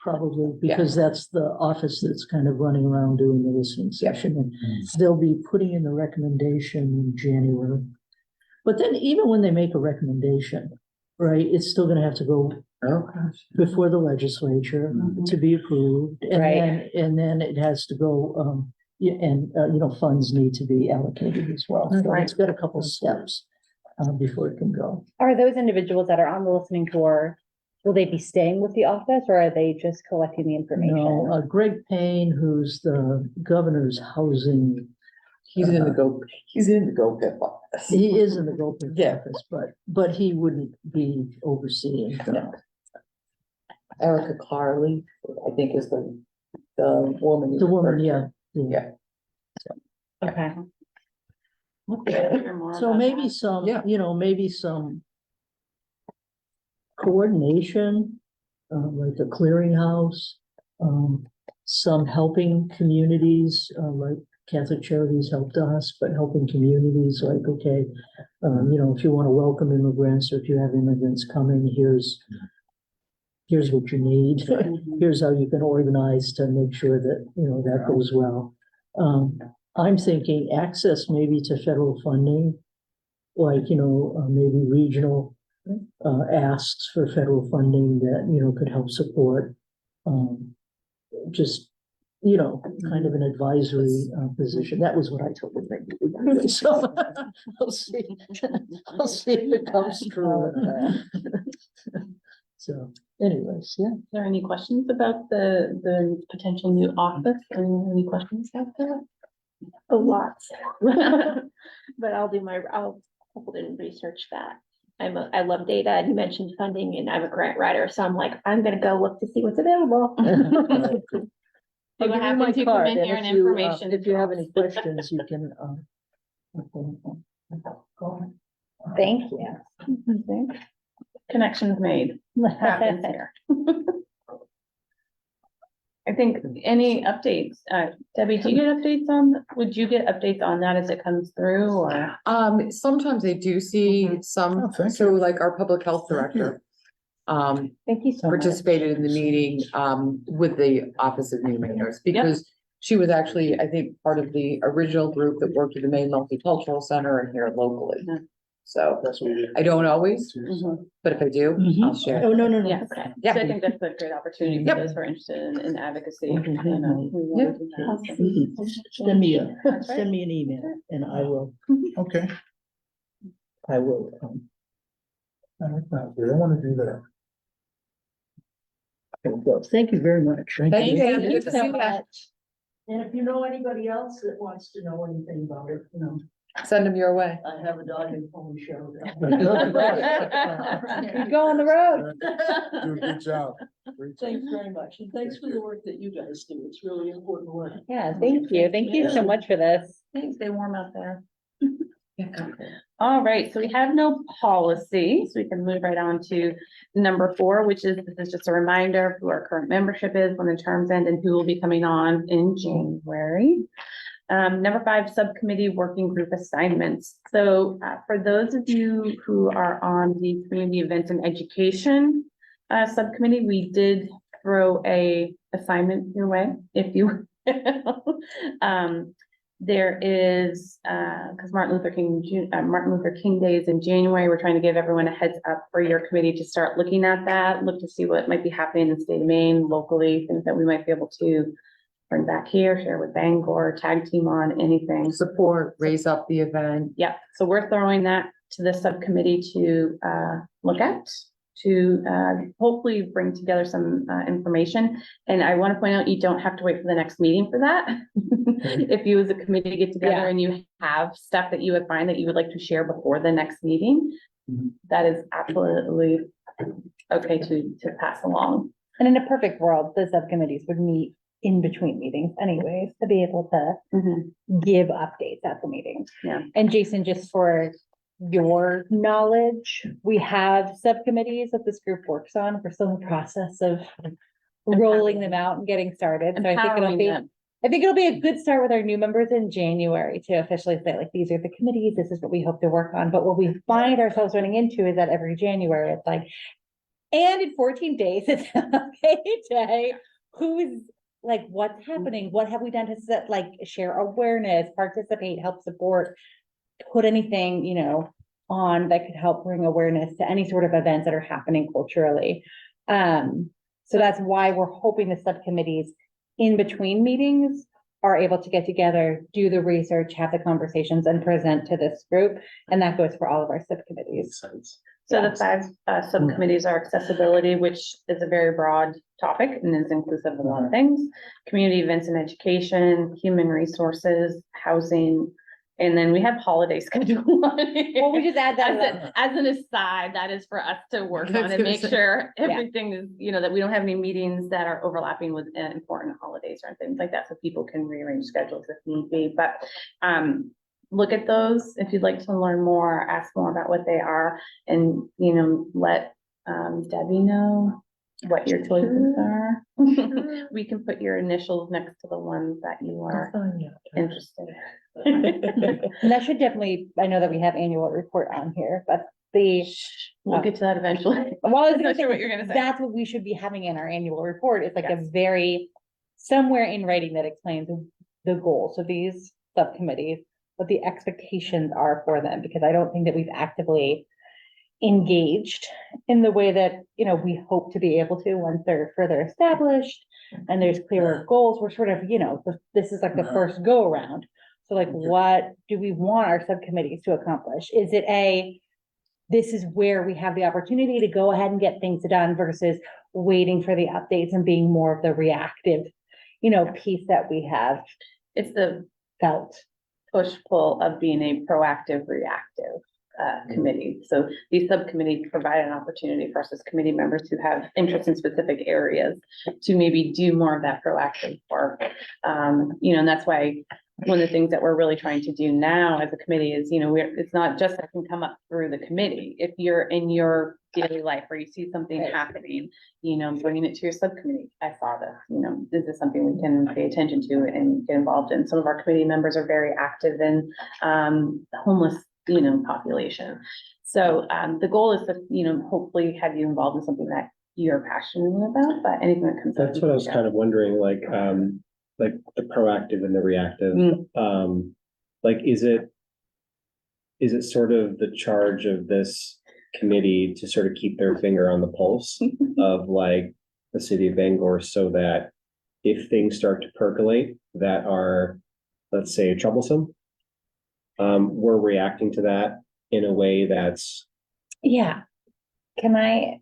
Probably, because that's the office that's kind of running around doing the listening session, and they'll be putting in the recommendation in January. But then even when they make a recommendation, right, it's still gonna have to go Oh, gosh. before the legislature to be approved. And then it has to go, funds need to be allocated as well. So it's got a couple steps before it can go. Are those individuals that are on the listening tour, will they be staying with the office or are they just collecting the information? No, Greg Payne, who's the governor's housing, He's in the GOPIP office. he is in the GOPIP Yeah. office, but he wouldn't be overseeing. Yeah. Erica Carley, I think is the woman. you The woman, referred yeah. to. Okay. So maybe some, Yeah. maybe some coordination, like a clearinghouse, some helping communities, like Catholic Charities helped us, but helping communities like, okay, if you want to welcome immigrants or if you have immigrants coming, here's what you need. Here's how you can organize to make sure that, that goes well. I'm thinking access maybe to federal funding, like, maybe regional asks for federal funding that, could help support just, kind of an advisory position. That was what I told them. So I'll see if it comes true. So anyways, yeah. Is there any questions about the potential new office? Any questions about that? A lot. But I'll put in research that. I love data, and you mentioned funding, and I'm a grant writer, so I'm like, I'm gonna go look to see what's available. So what happens, you come in here and information. If you have any questions, you can, Thank you. Connections made, happens here. I think any updates, Debbie, do you get updates would you get updates on that as it comes through or? Sometimes I do see some, Oh, thank so like our public health director. Thank you so much. Participated in the meeting, with the Office of New Mainers, because she was actually, I think, part of the original group that worked with the Maine Multicultural Center and here locally. Yeah. So That's what we did. I don't always, but if I do, I'll Mhm. share. Oh, no. Yeah, so Yeah. I think that's a great opportunity for Yep. those who are interested in advocacy. Mhm. you know, we wanna do that. Send me That's right. send me an email and I will, Okay, I will, I like that. We don't want to do that. well, thank you very much. Thank you. Thank Good you to so see you. much. And if you know anybody else that wants to know anything about it, Send them your way. I have a dog and pony show. You go on the road. Do a good job. Great job. Thanks very much, and thanks for the work that you guys do, it's really important work. Yeah, thank you. Thank you so much for this. Thanks, stay warm out there. Yeah, come. All right, so we have no policy, so we can move right on to number 4, which is, this is just a reminder of who our current membership is, when the terms end, and who will be coming on in January. Number 5, subcommittee working group assignments. So for those of you who are on the community events and education subcommittee, we did throw a assignment your way, if you there is, because Martin Luther King Day is in January. We're trying to give everyone a heads up for your committee to start looking at that, look to see what might be happening in the state of Maine, locally, things that we might be able to bring back here, share with Bangor, tag team on anything. Support, raise up the event. Yeah, so we're throwing that to the subcommittee to look at. to hopefully bring together some information. And I want to point out, you don't have to wait for the next meeting for that. If you as a committee get together Yeah. and you have stuff that you would find that you would like to share before the next meeting, that is absolutely okay to pass along. And in a perfect world, the subcommittees would meet in between meetings anyways, to be able to give updates at the meetings. Yeah. And Jason, just for your knowledge, we have subcommittees that this group works on. We're still in the process of rolling them out and getting started. So I think it'll Empowering be, them. I think it'll be a good start with our new members in January to officially say, like, these are the committees, this is what we hope to work on. But what we find ourselves running into is that every January, it's like, and in 14 days, it's a payday. Who's like, what's happening? What have we done to set, like, share awareness, participate, help support, put anything, you know, on that could help bring awareness to any sort of events that are happening culturally. So that's why we're hoping the subcommittees in between meetings are able to get together, do the research, have the conversations and present to this group. And that goes for all of our subcommittees. Makes sense. So the five subcommittees are accessibility, which is a very broad topic and is inclusive of a lot of things. Community events and education, human resources, housing, and then we have holiday schedule. Well, we just add that. As an aside, that is for us to work I was on and gonna make say. sure Yeah. everything is, you know, that we don't have any meetings that are overlapping with important holidays or things like that, so people can rearrange schedules if need be, but look at those if you'd like to learn more, ask more about what they are, and, you know, let Debbie know what your choices are. We can put your initials next to the ones that you are interested in. And that should definitely, I know that we have annual report on here, but the, We'll get to that eventually. well, I was I'm gonna not say, sure what you're gonna say. that's what we should be having in our annual report. It's like a Yes. very, somewhere in writing that explains the goals of these subcommittees, what the expectations are for them, because I don't think that we've actively engaged in the way that, you know, we hope to be able to once they're further established and there's clearer goals. We're sort of, you know, this is like the first go around. So like, what do we want our subcommittees to accomplish? Is it this is where we have the opportunity to go ahead and get things done versus waiting for the updates and being more of the reactive, you know, piece that we have It's the felt. push-pull of being a proactive, reactive committee. So these subcommittees provide an opportunity for us as committee members who have interest in specific areas to maybe do more of that proactive work. You know, and that's why one of the things that we're really trying to do now as a committee is, you know, it's not just that can come up through the committee. If you're in your daily life or you see something Right. happening, you know, bringing it to your subcommittee. I saw this, you know, is this something we can pay attention to and get involved in? Some of our committee members are very active in the homeless, you know, population. So the goal is to, you know, hopefully have you involved in something that you're passionate about, but anything that comes up. That's what I was kind of wondering, like the proactive and the reactive. Like, is it sort of the charge of this committee to sort of keep their finger on the pulse of like the city of Bangor, so that if things start to percolate that are, let's say, troublesome, we're reacting to that in a way that's, Yeah. Can I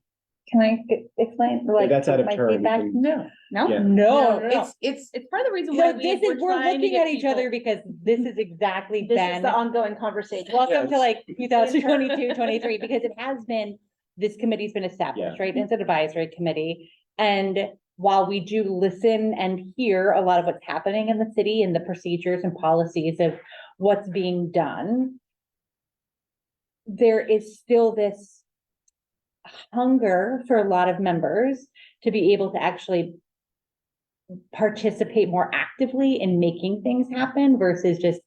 explain? Like, that's out of my turn, we feedback? can- No, No, Yeah. No, it's, it's part of the reason why So this is, we're looking at each other because this is exactly This is then. the ongoing conversation. Welcome to Yes. like 2022, 23, because it has been, this committee's been established, right? It's an advisory committee. And while we do listen and hear a lot of what's happening in the city and the procedures and policies of what's being done, there is still this hunger for a lot of members to be able to actually participate more actively in making things happen versus just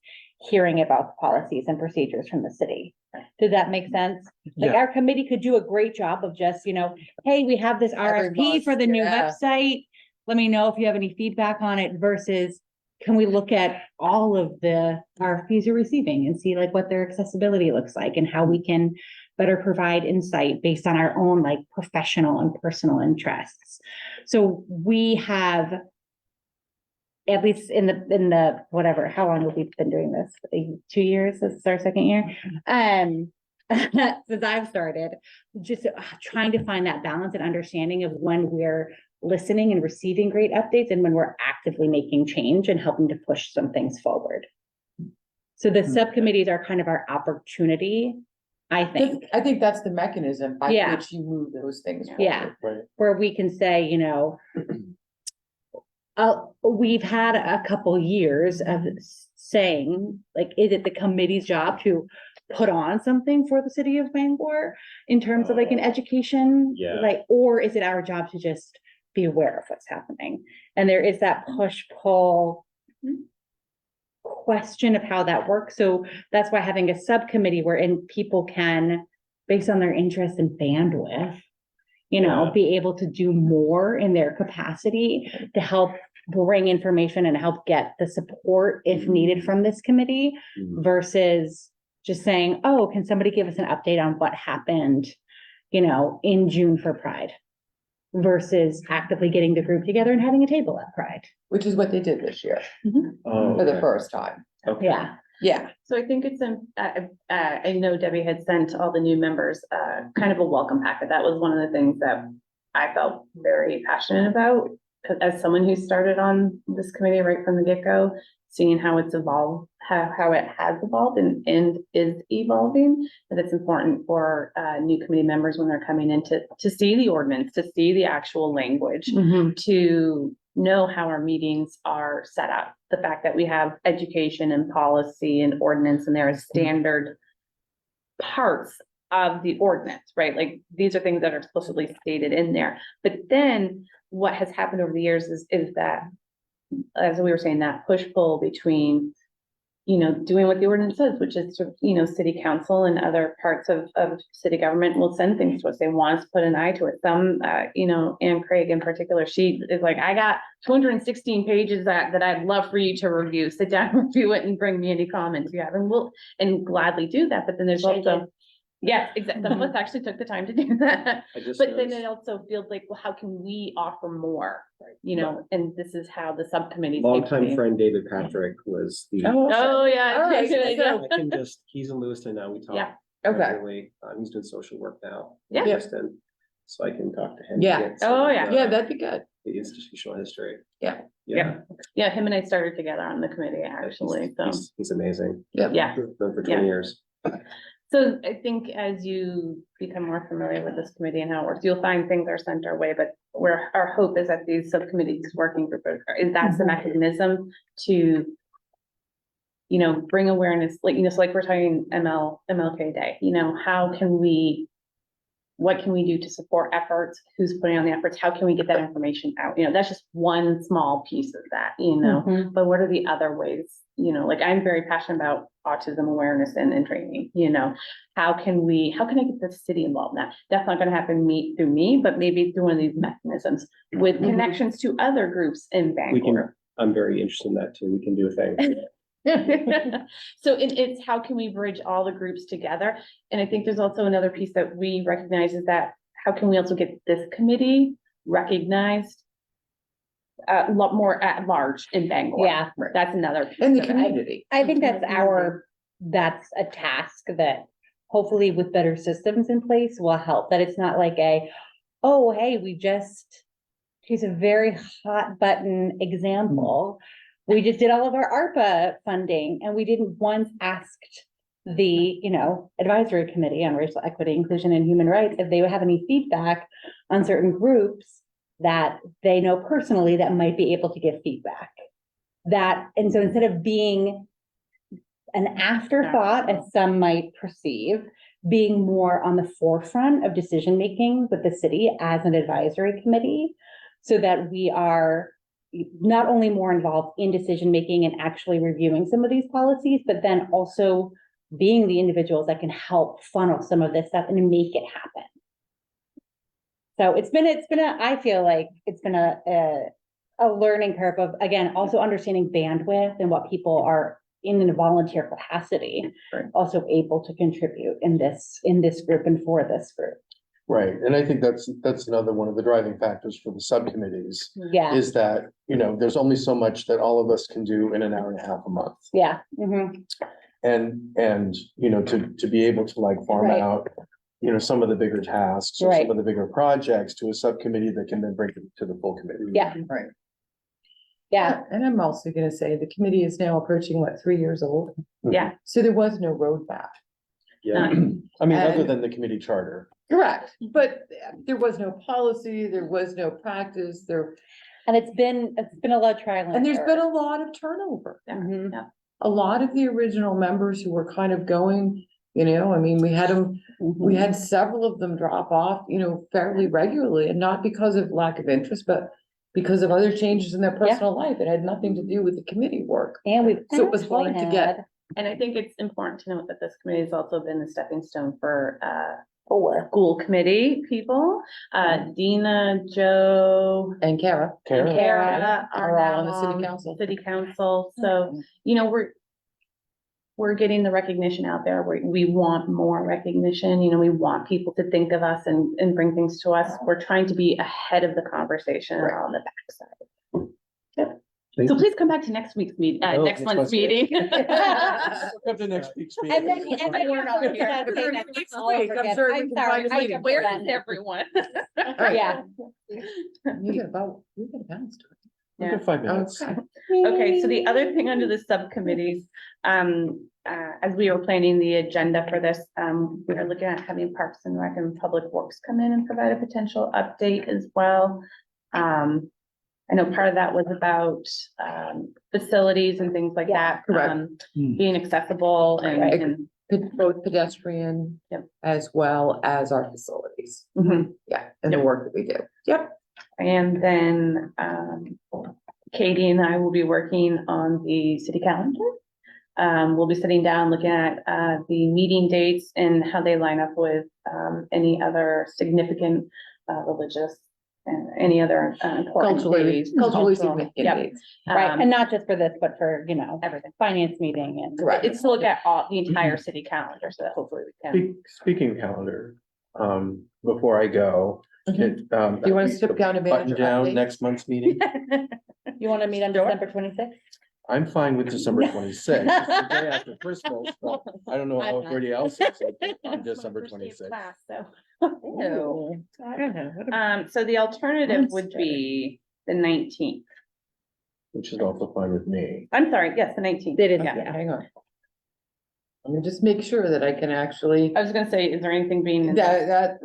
hearing about the policies and procedures from the city. Does that make sense? Like, Yeah. our committee could do a great job of just, you know, hey, we have this Every RFP month, for the new yeah. website. Let me know if you have any feedback on it versus can we look at all of the RFPs you're receiving and see like what their accessibility looks like and how we can better provide insight based on our own like professional and personal interests. So we have, at least in the whatever, how long have we been doing this? 2 years, this is our second year. since I've started, just trying to find that balance and understanding of when we're listening and receiving great updates and when we're actively making change and helping to push some things forward. So the subcommittees are kind of our opportunity, I think, I think that's the mechanism by Yeah. which you move those things Yeah. forward. Right. where we can say, you know, we've had a couple years of saying, like, is it the committee's job to put on something for the city of Bangor in terms of like an education? Yeah. Like, or is it our job to just be aware of what's happening? And there is that push-pull question of how that works. So that's why having a subcommittee wherein people can, based on their interest and bandwidth, you know, Yeah. be able to do more in their capacity to help bring information and help get the support if needed from this committee Mhm. versus just saying, oh, can somebody give us an update on what happened, you know, in June for Pride? Versus actively getting the group together and having a table at Pride. Which is what they did this year Oh, for the okay. first time. Okay. Yeah, Yeah, So I think it's, I know Debbie had sent all the new members, kind of a welcome packet. That was one of the things that I felt very passionate about. As someone who started on this committee right from the get-go, seeing how it's evolved, how it has evolved and is evolving. That it's important for, new committee members when they're coming in to see the ordinance, to see the actual language, to know how our meetings are set up. The fact that we have education and policy and ordinance and there are standard parts of the ordinance, right? Like, these are things that are explicitly stated in there. But then what has happened over the years is that, as we were saying, that push-pull between, you know, doing what the ordinance says, which is, you know, city council and other parts of city government will send things to us. They want us to put an eye to it. Some, you know, Anne Craig in particular, she is like, I got 216 pages that I'd love for you to review. Sit down, review it and bring me any comments you have, and we'll gladly do that. But then there's also, yes, exactly. Some of us actually took the time to do that. I just But then noticed- it also feels like, well, how can we offer more? You know, and this is how the subcommittee. Longtime friend David Patrick was the. Oh, yeah. All right, yeah. I can just, he's in Lewiston now, we talk. Yeah. Okay. regularly. He's doing social work now. in Yeah. Lewiston. So I can talk to him. Yeah. get some Oh, of yeah. the- yeah, that'd be good. The institutional history. Yeah. Yeah. Yeah, him and I started together on the committee, actually, so, He's amazing. yeah. Known for Yeah. 20 years. So I think as you become more familiar with this committee and how it works, you'll find things are sent our way, but where our hope is that these subcommittees working group, is that's the mechanism to, you know, bring awareness, like, you know, so like we're talking MLK Day, you know, what can we do to support efforts? Who's putting on the efforts? How can we get that information out? You know, that's just one small piece of that, you know, Mhm. but what are the other ways? You know, like, I'm very passionate about autism awareness and training, you know, how can I get the city involved in that? That's not gonna happen through me, but maybe through one of these mechanisms with Mhm. connections to other groups in We can, Bangor. I'm very interested in that too. We can do a thing. So it's how can we bridge all the groups together? And I think there's also another piece that we recognize is that how can we also get this committee recognized a lot more at large in Bangor? Yeah. That's another. piece In the of it. community. I think that's a task that hopefully with better systems in place will help, that it's not like oh, hey, here's a very hot button example. We just did all of our ARPA funding and we didn't once asked the, you know, advisory committee on racial equity, inclusion and human rights if they would have any feedback on certain groups that they know personally that might be able to give feedback. And so instead of being an afterthought, as some might perceive, being more on the forefront of decision-making with the city as an advisory committee, so that we are not only more involved in decision-making and actually reviewing some of these policies, but then also being the individuals that can help funnel some of this stuff and make it happen. So I feel like it's been a learning curve of, again, also understanding bandwidth and what people are in a volunteer capacity, Right. also able to contribute in this group and for this group. Right, and I think that's another one of the driving factors for the subcommittees, Yeah, is that, you know, there's only so much that all of us can do in an hour and a half a month. yeah. Mhm. and, you know, to be able to like farm Right. out, you know, some of the bigger tasks or Right. some of the bigger projects to a subcommittee that can then bring it to the full committee. Yeah. Right. Yeah, And I'm also gonna say the committee is now approaching, what, 3 years old? Yeah. So there was no roadmap. Yeah, I mean, other And- than the committee charter. Correct, but there was no policy, there was no practice, and it's been a lot of trial. and there's error. been a lot of turnover. Mhm. A lot of the original members who were kind of going, you know, I mean, we had them, we Mhm. had several of them drop off, you know, fairly regularly, and not because of lack of interest, but because of other changes in their personal life. It had nothing to do with the committee work. And we've. So it was hard to get. had And I think it's important to note that this committee has also been the stepping stone for, 4. school committee people. Dina, Joe, And Kara, Kara, Kara are all on the city now council. City council, so, you know, we're getting the recognition out there. We want more recognition, you know, we want people to think of us and bring things to us. We're trying to be ahead of the conversation Right. on the backside. Yep. So please come back to next week's meeting, Oh, next next month's month's meeting. Come to next week's meeting. And then We're not here. Next week, I'm sure we I'm can sorry. find a I meeting. jumped Where the is gun. everyone? All right. Yeah. You got a balance to We've got 5 it. minutes. Okay. Okay, so the other thing under the subcommittees, as we were planning the agenda for this, we are looking at having Parks and Rec and Public Works come in and provide a potential update as well. I know part of that was about, facilities and things like Yeah, that. correct. Being accessible Right. and, Both pedestrian Yep. as well as our facilities. Mhm. Yeah, and the work that we do. Yep. And then, Katie and I will be working on the city calendar. We'll be sitting down, looking at, the meeting dates and how they line up with, any other significant, religious and any other, important Culturally days. culturally Cultural, significant yep, dates. Right, um, and not just for this, but for, everything. finance meeting and. Correct. It's to look at all, the entire city calendar, so that hopefully we can. Speaking calendar, before I go, Mhm. it, Do you want to skip down to button manager down update? next month's meeting? You want to meet on Sure. December 26th? I'm fine with December 26th, the day after Christmas, but I don't know how I'm not. everybody else is on That's my December first day of 26th. class, so. Ew. I don't know. So the alternative would Wednesday. be the 19th. Which is also fine with me. I'm sorry, yes, the 19th. It is, Yeah. yeah. Hang on. Let me just make sure that I can actually, I was gonna say, is there anything being?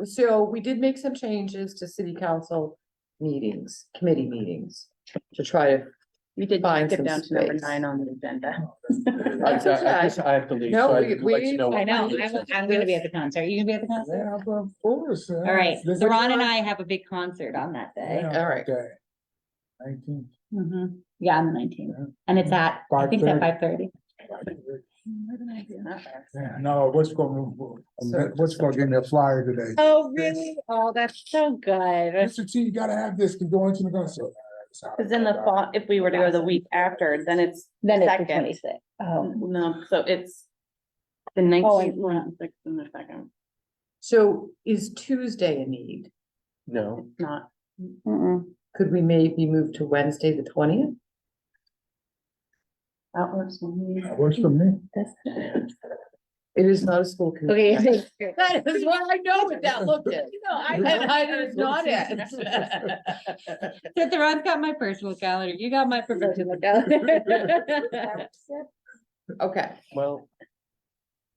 so we did make some changes to city council meetings, committee meetings. To try to, We did find skip some down to number space. 9 on the agenda. That's okay. I have to leave, No, so we- I'd like to we- know. I know, what- I'm gonna be at the concert. You gonna be at the concert? Yeah, of course. All right, so Ron and I have a big concert on that day. all right. Okay. 19. Mhm. Yeah, on the 19th, and it's at, I think it's at 5:30. Yeah, no, what's going, what's going to give me a flyer today? Oh, really? Oh, that's so good. Mr. T, you gotta have this to go into the concert. Because in the fall, if we were to go the week after, then it's Then it's the second. 26th. Oh. No, so it's the Oh, 19th, and- 26th, and the second, So is Tuesday a need? No, not. Mm-mm. Could we maybe move to Wednesday, the 20th? That works for me. That works for me. It is not a school committee. Okay. That is what I know what that look is. And I is not it. Since Ron's got my personal calendar, you got my professional calendar. Okay. well,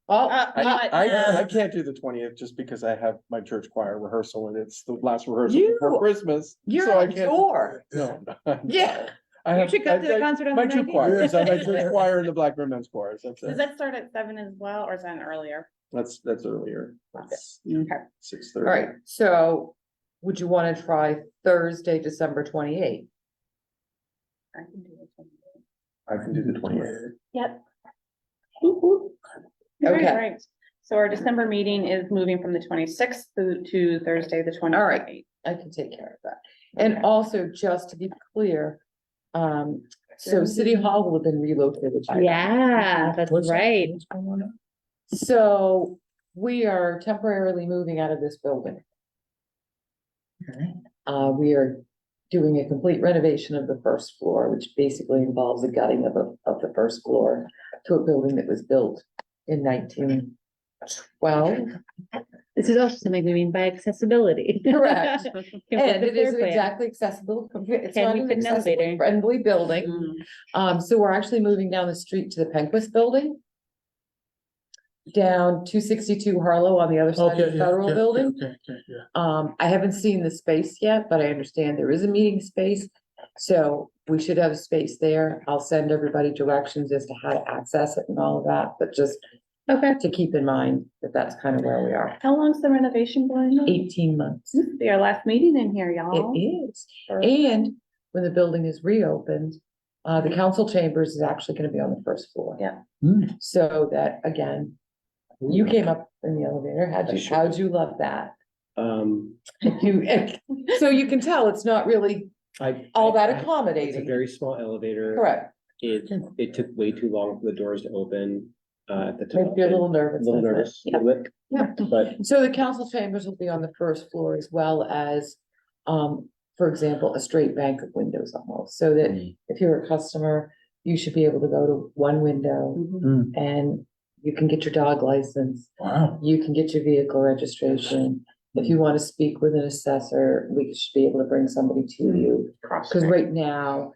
Well, I can't do the 20th just because I have my church choir rehearsal and it's the last rehearsal before You- Christmas. you're so I a can't. door. No. Yeah. I You have, should come to the concert on the my two 19th. choirs, I have my church choir and the Blackburn Men's Chorus, that's Does it. that start at 7 as well, or is that earlier? That's earlier. That's Okay. 6:30. All right, so would you want to try Thursday, December 28th? I can do it. I can do the 28th. Yep. Okay. All right. So our December meeting is moving from the 26th to Thursday, the 28th. All right. I can take care of that. And Okay. also, just to be clear, so City Hall will have been relocated. by then. Yeah, that's What's that? right. What's going on now? So we are temporarily moving out of this building. Okay. We are doing a complete renovation of the first floor, which basically involves the gutting of the first floor. to a building that was built in 1912. This is also something we mean by accessibility. Correct. Can we And put it the is floor plan? exactly accessible. It's Can not we an put an accessible elevator? friendly building. Mm. So we're actually moving down the street to the Penquist Building. Down 262 Harlow on the other side of Okay, the yeah, federal yeah, building. okay, yeah. I haven't seen the space yet, but I understand there is a meeting space. So we should have a space there. I'll send everybody directions as to how to access it and all of that, but just Okay. to keep in mind that that's kind of where we are. How long's the renovation going on? 18 months. This will be our last meeting in here, y'all. It is. And when the building is reopened, the council chambers is actually gonna be on the first floor. Yeah. So that, again, you came up in the elevator. How'd you love that? So you can tell it's not really all that It's a accommodating. very small elevator. Correct. It took way too long for the doors to open, at the top. Makes you a little nervous. A little doesn't it? nervous, a little bit, Yeah. but So the council chambers will be on the first floor as well as, for example, a straight bank of windows almost, so that if you're a customer, you should be able to go to one window and you can get your dog license, Wow. you can get your vehicle registration. If you want to speak with an assessor, we should be able to bring somebody to you. Cause right now,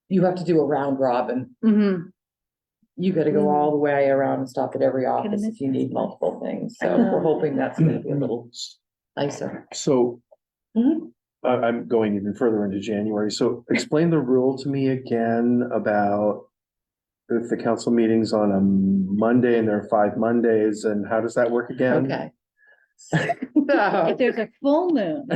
you have to do a round robin. Mhm. You gotta go all the way around and stop at every office if you need multiple things. So we're hoping that's gonna be a little nicer. So. Mhm. I'm going even further into January, so explain the rule to me again about. If the council meeting's on a Monday and there are 5 Mondays, and how does that work again? Okay. If there's a full moon.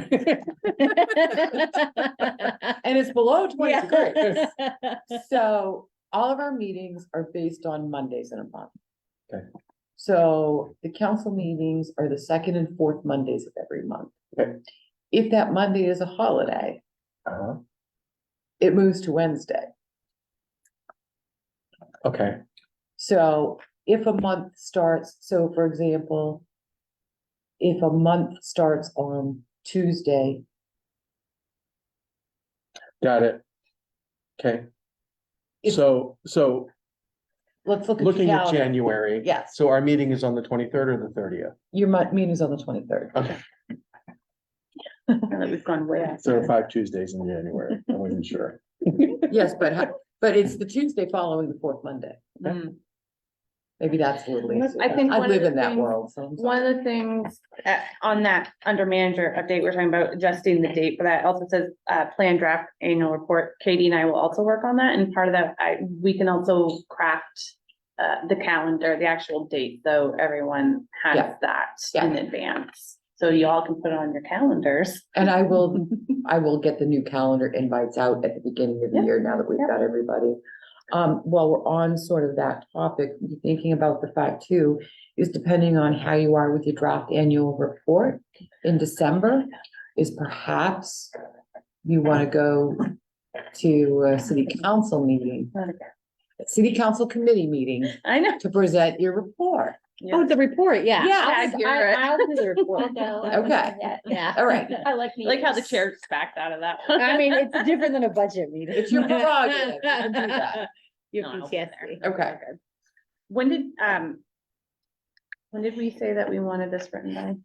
And it's below 20 degrees. Yeah. So all of our meetings are based on Mondays in a month. Okay. So the council meetings are the second and fourth Mondays of every month. Okay. If that Monday is a holiday, Uh-huh. it moves to Wednesday. Okay, So if a month starts, so for example, if a month starts on Tuesday, got it. Okay. If- So let's look at your looking at calendar. January. Yes. So our meeting is on the 23rd or the 30th? Your meeting is on the 23rd. Okay, Now that we've gone way out. so there are 5 Tuesdays in January, I wasn't sure. Yes, but it's the Tuesday following the fourth Monday. Mm. Maybe that's a little easier. I think I one of live the in that things- world, so. I'm sorry. One of the things on that, under manager update, we're talking about adjusting the date for that. Also says, plan draft annual report. Katie and I will also work on that. And part of that, we can also craft the calendar, the actual date, so everyone has Yeah. that Yeah. in advance. So you all can put it on your calendars. And I will get the new calendar invites out at the beginning of the Yeah. year now that we've Yeah. got everybody. While we're on sort of that topic, thinking about the fact too, is depending on how you are with your draft annual report in December, is perhaps you want to go to a city council meeting, city council committee meeting I know. to present your report. Oh, the report, yeah. Yeah. I'll do the report. No, Okay. Yeah. All right. I like. I like how the meetings. chair backed out of that one. I mean, it's different than a budget meeting. It's your prerogative. You can do that. Your No, I'll be PTSD. Okay. When did we say that we wanted this written by?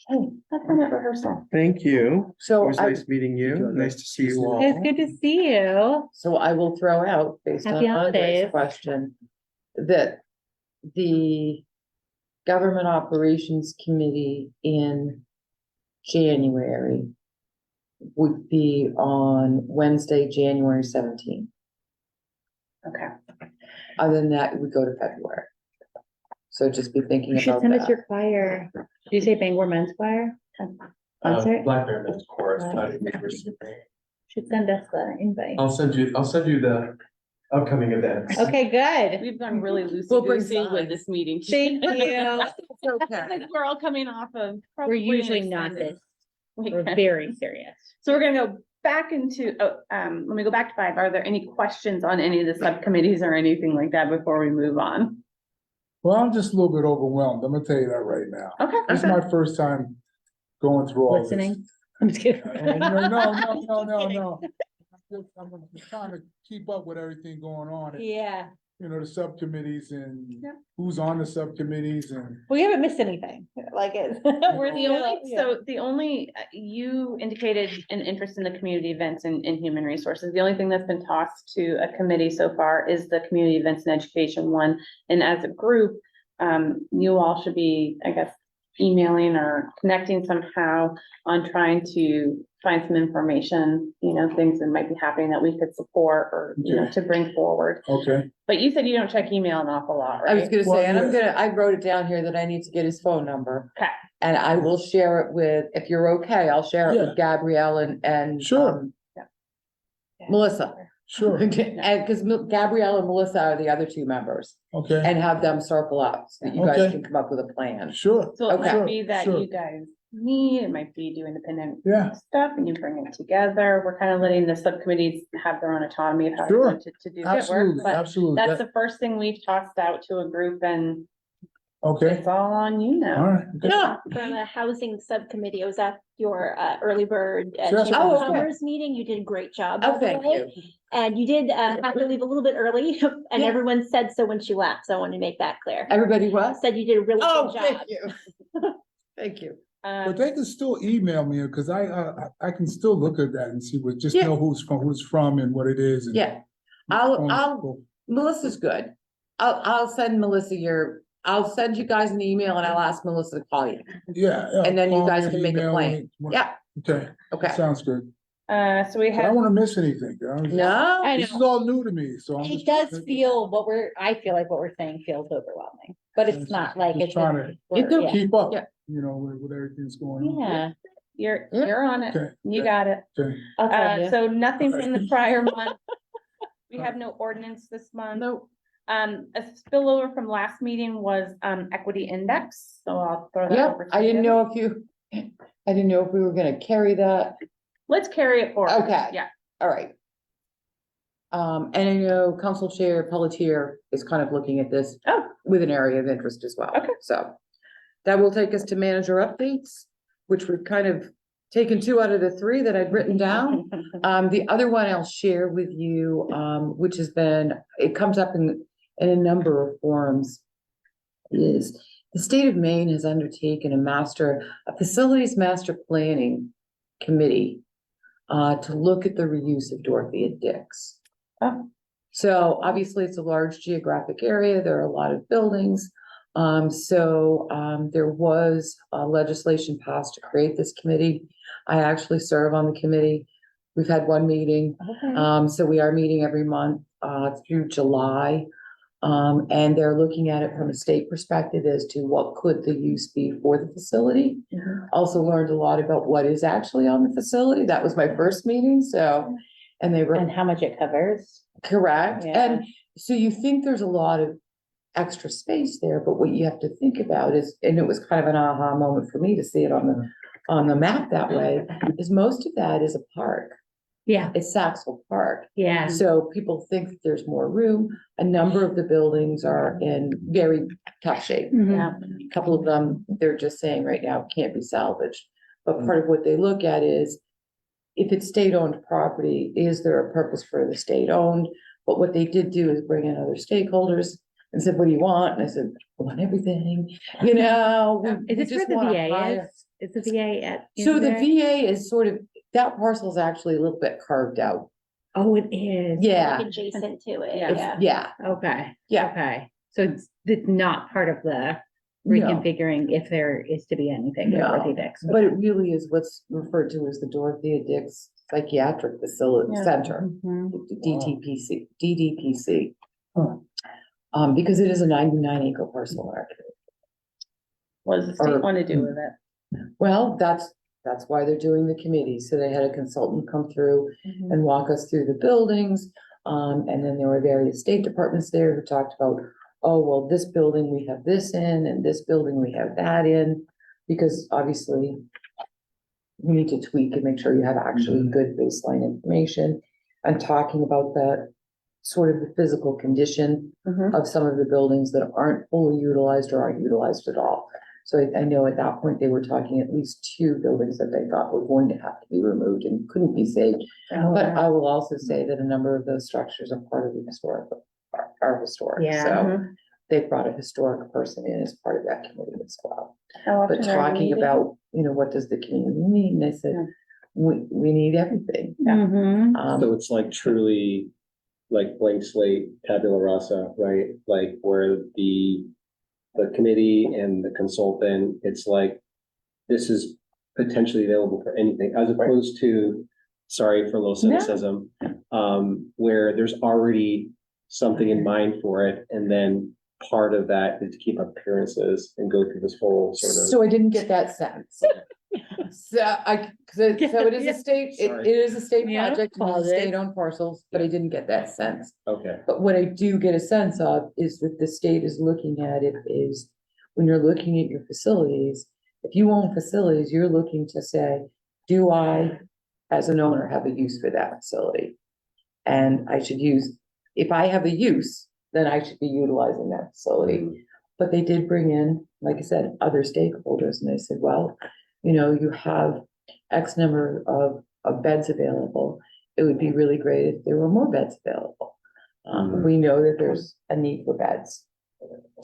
That's in rehearsal. Thank you. It So was nice meeting you. Nice to see you all. It's good to see you. So I will throw out, based on Happy Andre's holidays. question, that the Government Operations Committee in January would be on Wednesday, January 17th. Okay. Other than that, it would go to February. So just be thinking You should about send us that. your choir. Did you say Bangor Men's Choir? Concert? Black Bear Men's Chorus. Should send us the invite. I'll send you the upcoming events. Okay, good. We've gone really We'll bring loosey-goosey with signs. this meeting. Thank you. It's okay. Because we're all coming off of. We're probably an usually not extended this. We're weekend. very serious. So we're gonna go back into, let me go back to 5. Are there any questions on any of the subcommittees or anything like that before we move on? Well, I'm just a little bit overwhelmed. I'm gonna tell you that right now. Okay. This is my first time going through all this. Listening. I'm just kidding. No. I'm trying to keep up with everything going on, Yeah, you know, the subcommittees and Yep. who's on the subcommittees and. we haven't missed anything, like it. We're The still, only, yeah. so the only, you indicated an interest in the community events and human resources. The only thing that's been tossed to a committee so far is the community events and education one. And as a group, you all should be, I guess, emailing or connecting somehow on trying to find some information, you know, things that might be happening that we could support or, you know, Okay. to bring forward. Okay, But you said you don't check email an awful lot, I was right? gonna Well, say, and I'm yeah. I wrote it down here that I need to get his phone number. Okay. And I will share it with, if you're okay, I'll share it Yeah. with Gabrielle and. Sure. Melissa. sure, And because Gabrielle and Melissa are the other two members, okay, and have them circle up, so that you guys Okay. can come up with a plan. sure, So it Okay. might be that Sure. you guys meet, it might be do independent yeah, stuff and you bring it together. We're kind of letting the subcommittees have their own autonomy of how Sure. they're going to do their work. absolutely, But absolutely. that's That- the first thing we've tossed out to a group and Okay, it's all on you all now. right. okay. Yeah, From the housing subcommittee, I was at your early bird Sure. Chamber Oh, of okay. Commerce meeting. You did a great job. oh, by the thank way. you. And you did have to leave a little bit early, and Yeah. everyone said so when she left, so I wanted to make that clear. Everybody was? Said you did a really Oh, good thank job. you. Thank you. But they can still email me, because I can still look at that and see what, just Yeah. know who's from and what it is. and- Yeah, Melissa's good. I'll send Melissa I'll send you guys an email and I'll ask Melissa to call you. Yeah. And then you call me guys or can make a email plan. me. Yeah, Okay, okay. sounds good. So we I don't have, wanna miss anything. you know? No, I This is know, all new to me, so. I'm it just does trying to- feel I feel like what we're saying feels overwhelming, but it's not like Just it's. trying to You can yeah. keep up, Yeah. you know, with everything's going on. Yeah, you're Yeah. on it. Okay. You got it. Okay, I'll tell you. So nothing from the prior month. We have no ordinance this month. no, A spillover from last meeting was, equity index, so I'll throw that yeah, over to I didn't you. know I didn't know if we were gonna carry that. Let's carry it forward. Okay. Yeah. All right. And I know Council Chair Pelletier is kind of looking at this. Oh. With an area of interest as well. Okay. So that will take us to manager updates, which we've kind of taken 2 out of the 3 that I'd written down. The other one I'll share with you, which has been, it comes up in a number of forums, is the state of Maine has undertaken a facilities master planning committee to look at the reuse of Dorothea Dix. Oh. So obviously it's a large geographic area. There are a lot of buildings. There was legislation passed to create this committee. I actually serve on the committee. We've had 1 meeting. Okay. So we are meeting every month through July. And they're looking at it from a state perspective as to what could the use be for the facility. Mhm. Also learned a lot about what is actually on the facility. That was my first meeting, so, and they were And how much it covers. correct. Yeah. And so you think there's a lot of extra space there, but what you have to think about is, and it was kind of an aha moment for me to see it on the map that way, is most of that is a park. Yeah, It's Saxel Park. yeah. So people think that there's more room. A number of the buildings are in very tough shape. Yeah. A couple of them, they're just saying right now can't be salvaged. But part of what they look at is, if it's state-owned property, is there a purpose for the state-owned? But what they did do is bring in other stakeholders and said, what do you want? And I said, I want everything, you know. we Is this just where the wanna VA hire- is? Is the VA at? So the Amesbury? VA is sort of, that parcel is actually a little bit carved out. Oh, it is. Yeah, Like adjacent to it, Yeah. it's- yeah. yeah, Okay. Yeah. Okay, so it's not part of the No. reconfiguring if there is to be anything. No. at Dorothy Dix. but it really is what's referred to as the Dorothea Dix Psychiatric Facility Yeah. Center, Mhm. DDPC. Huh. Because it is a 99-acre parcel. actually. What does the Or- state want to do with it? Well, that's why they're doing the committee. So they had a consultant come through and walk us through the buildings. And then there were various state departments there who talked about, oh, well, this building, we have this in, and this building, we have that in. Because obviously, you need to tweak and make sure you have actually good baseline information. And talking about the sort of the physical condition Mhm. of some of the buildings that aren't fully utilized or aren't utilized at all. So I know at that point, they were talking at least 2 buildings that they thought were going to have to be removed and couldn't be saved. But I will also say that a number of those structures are part of the historic, are historic, Yeah. so they brought a historic person in as part of that committee as well. How often But are you talking meeting? about, what does the community need? And I said, Yeah. we need everything. Mhm. So it's like truly like blank slate, tabula rasa, right? Like where the committee and the consultant, it's like, this is potentially available for anything, as opposed to, sorry for a little cynicism, where there's already something in mind for it, and then part of that is to keep up appearances and go through this whole sort of. So I didn't get that sense. So so it is a state, it Sorry. is a state Yeah, project, and it's pause a it. state-owned parcels, but I didn't get that sense. Okay, But what I do get a sense of is that the state is looking at it is, when you're looking at your facilities, if you own facilities, you're looking to say, do I, as an owner, have a use for that facility? And I should use, if I have a use, then I should be utilizing that facility. But they did bring in, like I said, other stakeholders, and they said, well, you have X number of beds available. It would be really great if there were more beds available. We know that there's a need for beds.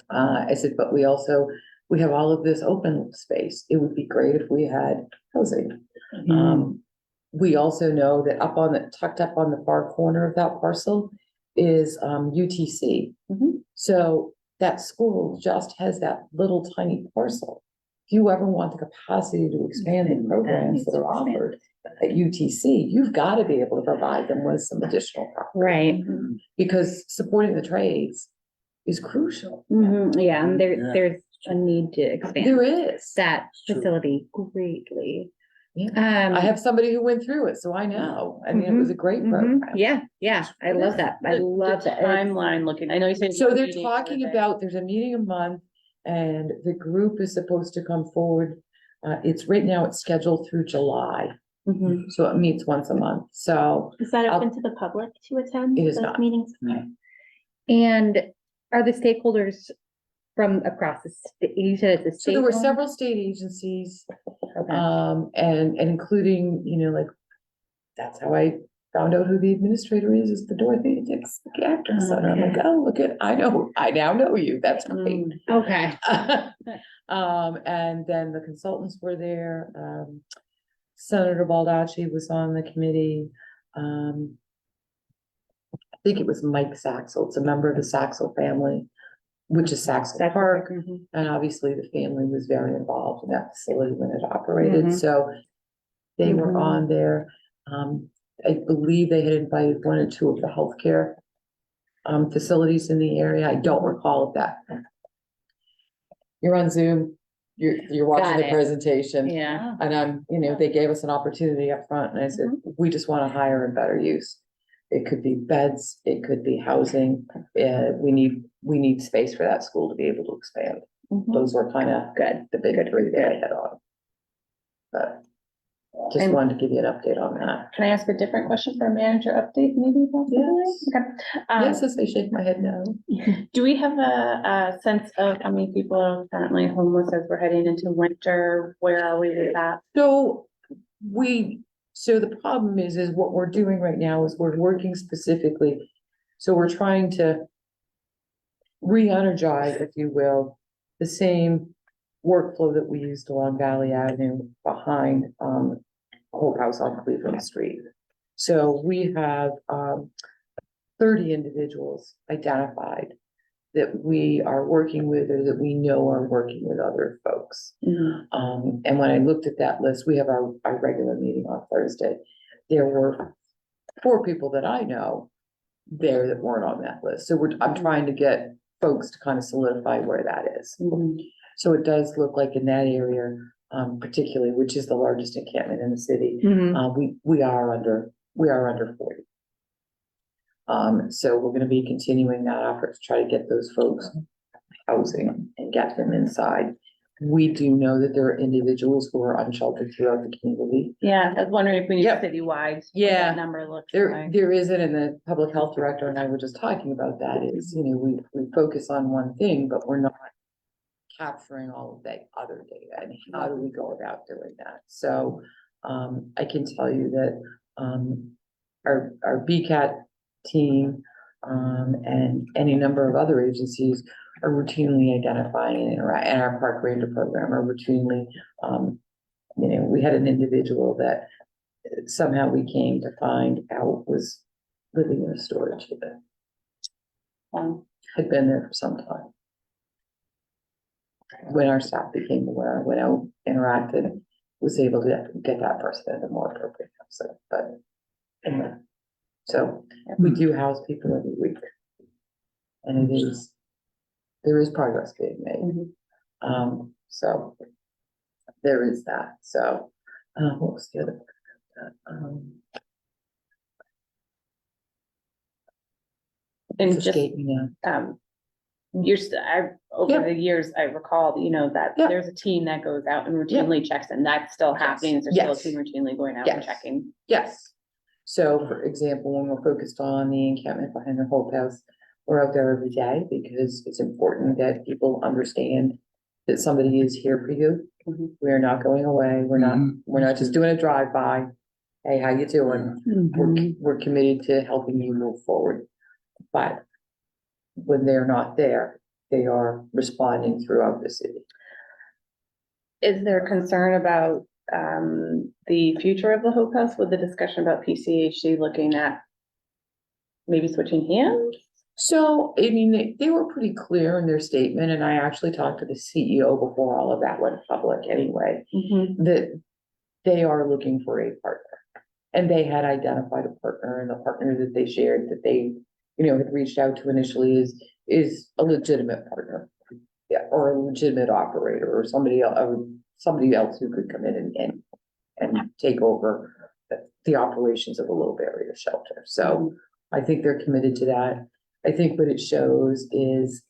I said, but we have all of this open space. It would be great if we had housing. We also know that tucked up on the far corner of that parcel is UTC. Mhm. So that school just has that little tiny parcel. If you ever want the capacity to expand the programs that are offered at UTC, you've got to be able to provide them with some additional property. Right. Because supporting the trades is crucial. Mhm. Yeah, and Yeah. there's a need to expand There is. that True. facility greatly. Yeah. I have somebody who went through it, so I know. I mean, it was a great program. Yeah, I love that. I love The that. timeline looking, I know you said. So they're meeting talking Thursday. about, there's a meeting a month, and the group is supposed to come forward. It's right now, it's scheduled through July, Mhm. so it meets once a month, so. Is that I'll- open to the public to attend It is those not. meetings? And are the stakeholders from across the state, you said it's a So state? there were owned? several state agencies, Okay. and including, like, that's how I found out who the administrator is the Dorothy Dix Actor Center. I'm like, oh, look I now know you, that's great. Okay. And then the consultants were there, Senator Baldacci was on the committee. I think it was Mike Saxel, it's a member of the Saxel family, which is Saxel Park. Mhm. And obviously the family was very involved in that facility when it operated, Mhm. so they were Mhm. on there. I believe they had invited 1 or 2 of the healthcare facilities in the area. I don't recall if that. You're on Zoom, you're watching Got the it. presentation. Yeah. And they gave us an opportunity up front, and I said, we just want to hire in better use. It could be beds, it could be housing, we need space for that school to be able to expand. Those were kind of Good. the big 3 that I had on. But just And- wanted to give you an update on that. Can I ask a different question for a manager update, maybe? possibly? Yes. Okay. Yes, as I shake my head no. Do we have a sense of how many people are currently homeless as we're heading into winter? Where are we with that? So the problem is what we're doing right now is we're working specifically. So we're trying to re-energize, if you will, the same workflow that we used along Valley Avenue behind, Hope House on Cleveland Street. So we have, 30 individuals identified that we are working with or that we know are working with other folks. And when I looked at that list, we have our regular meeting on Thursday. There were 4 people that I know there that weren't on that list. So I'm trying to get folks to kind of solidify where that is. So it does look like in that area, particularly, which is the largest encampment in the city, Mhm. we are under 40. So we're gonna be continuing that effort to try to get those folks housing and get them inside. We do know that there are individuals who are unsheltered throughout the community. Yeah, I was wondering if we need Yep. citywide. what Yeah. that number looks There like. isn't, and the public health director and I were just talking about that is, we focus on one thing, but we're not capturing all of that other data and how do we go about doing that? So, I can tell you that, our BCAT team, and any number of other agencies are routinely identifying and our Park Ranger program are routinely, we had an individual that somehow we came to find out was living in a storage unit, had been there for some time. When our staff became aware, went out, interacted, was able to get that person in a more appropriate housing, but anyway. So we do house people every week. And there is progress being made. So there is that, so, what was the other? And It's just, escaping me now. over Yeah. the years, I recall, that Yeah. there's a team that goes out and routinely checks, and that's still happening. Is there still a Yes. team routinely going out and Yes. checking? Yes. So for example, when we're focused on the encampment behind the Hope House, we're out there every day because it's important that people understand that somebody is here for you. Mhm. We are not going away. We're not just doing a drive-by. Hey, how you doing? We're committed to helping you move forward. But when they're not there, they are responding throughout the city. Is there concern about, the future of the Hope House with the discussion about PCHD looking at maybe switching hands? So, I mean, they were pretty clear in their statement, and I actually talked to the CEO before all of that went public anyway, that they are looking for a partner. And they had identified a partner, and the partner that they shared that they, had reached out to initially is a legitimate partner. Yeah, or a legitimate operator or somebody else who could come in and take over the operations of a low barrier shelter. So I think they're committed to that. I think what it shows is,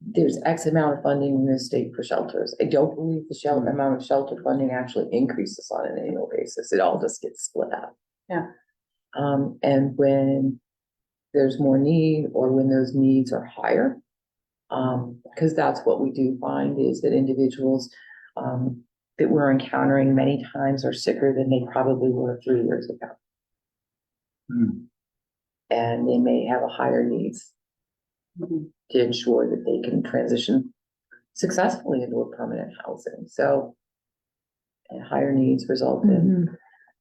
there's X amount of funding in the state for shelters. I don't believe the amount of shelter funding actually increases on an annual basis. It all just gets split out. Yeah. And when there's more need or when those needs are higher, because that's what we do find is that individuals, that we're encountering many times are sicker than they probably were 3 years ago. And they may have a higher needs to ensure that they can transition successfully into a permanent housing. So, and higher needs result in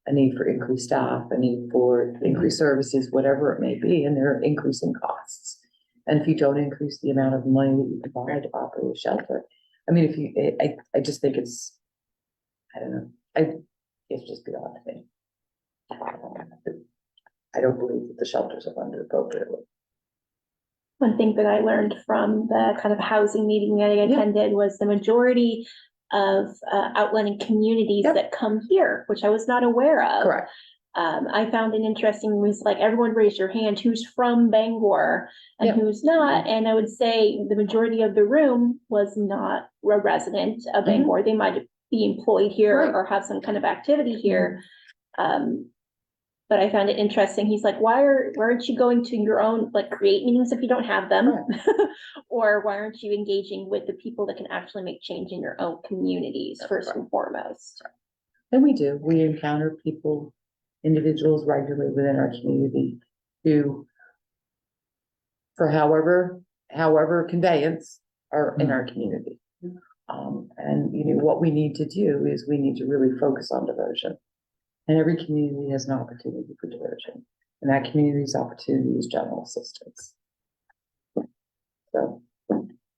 a need for increased staff, a need for increased services, whatever it may be, and they're increasing costs. And if you don't increase the amount of money that you provide to operate a shelter, I mean, I just think it's, I don't know, it's just beyond me. I don't believe that the shelters are funded appropriately. One thing that I learned from the kind of housing meeting that I attended was the majority of outlying communities that come here, which I was not aware of. Correct. I found it interesting was like everyone raised your hand who's from Bangor and who's not. And I would say the majority of the room was not a resident of Bangor. They might be employed here or have some kind of activity here. But I found it interesting. He's like, why aren't you going to your own, like create meetings if you don't have them? Or why aren't you engaging with the people that can actually make change in your own communities first and foremost? And we do. We encounter individuals regularly within our community who, for however conveyance, are in our community. And what we need to do is we need to really focus on diversion. And every community has an opportunity for diversion. And that community's opportunity is general assistance. So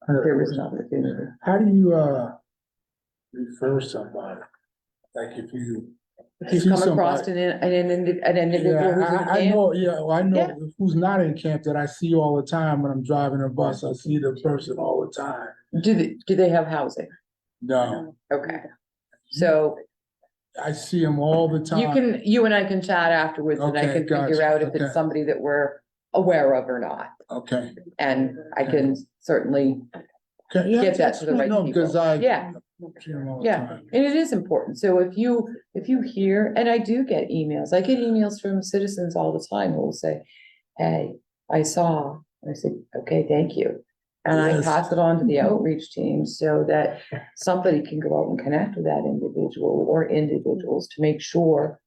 there is an opportunity. How do you, refer somebody? Like if you. If you see come across somebody- an individual who's in Yeah, I camp, know, well, I know Yeah. who's not in camp that I see all the time when I'm driving a bus. I see the person all the time. do they have housing? No, Okay. So I see them all the time. you and I can chat afterwards and I Okay, can figure gotcha, out if okay. it's somebody that we're aware of or not. Okay. And I can certainly, Okay, yeah, Get that to the right no, because people. I. Yeah. See them all the yeah, time. and it is important. So if you hear, and I do get emails, I get emails from citizens all the time who will say, hey, I saw, and I said, okay, thank you. And I Yes. pass it on to the outreach team so that somebody can go out and connect with that individual or individuals to make sure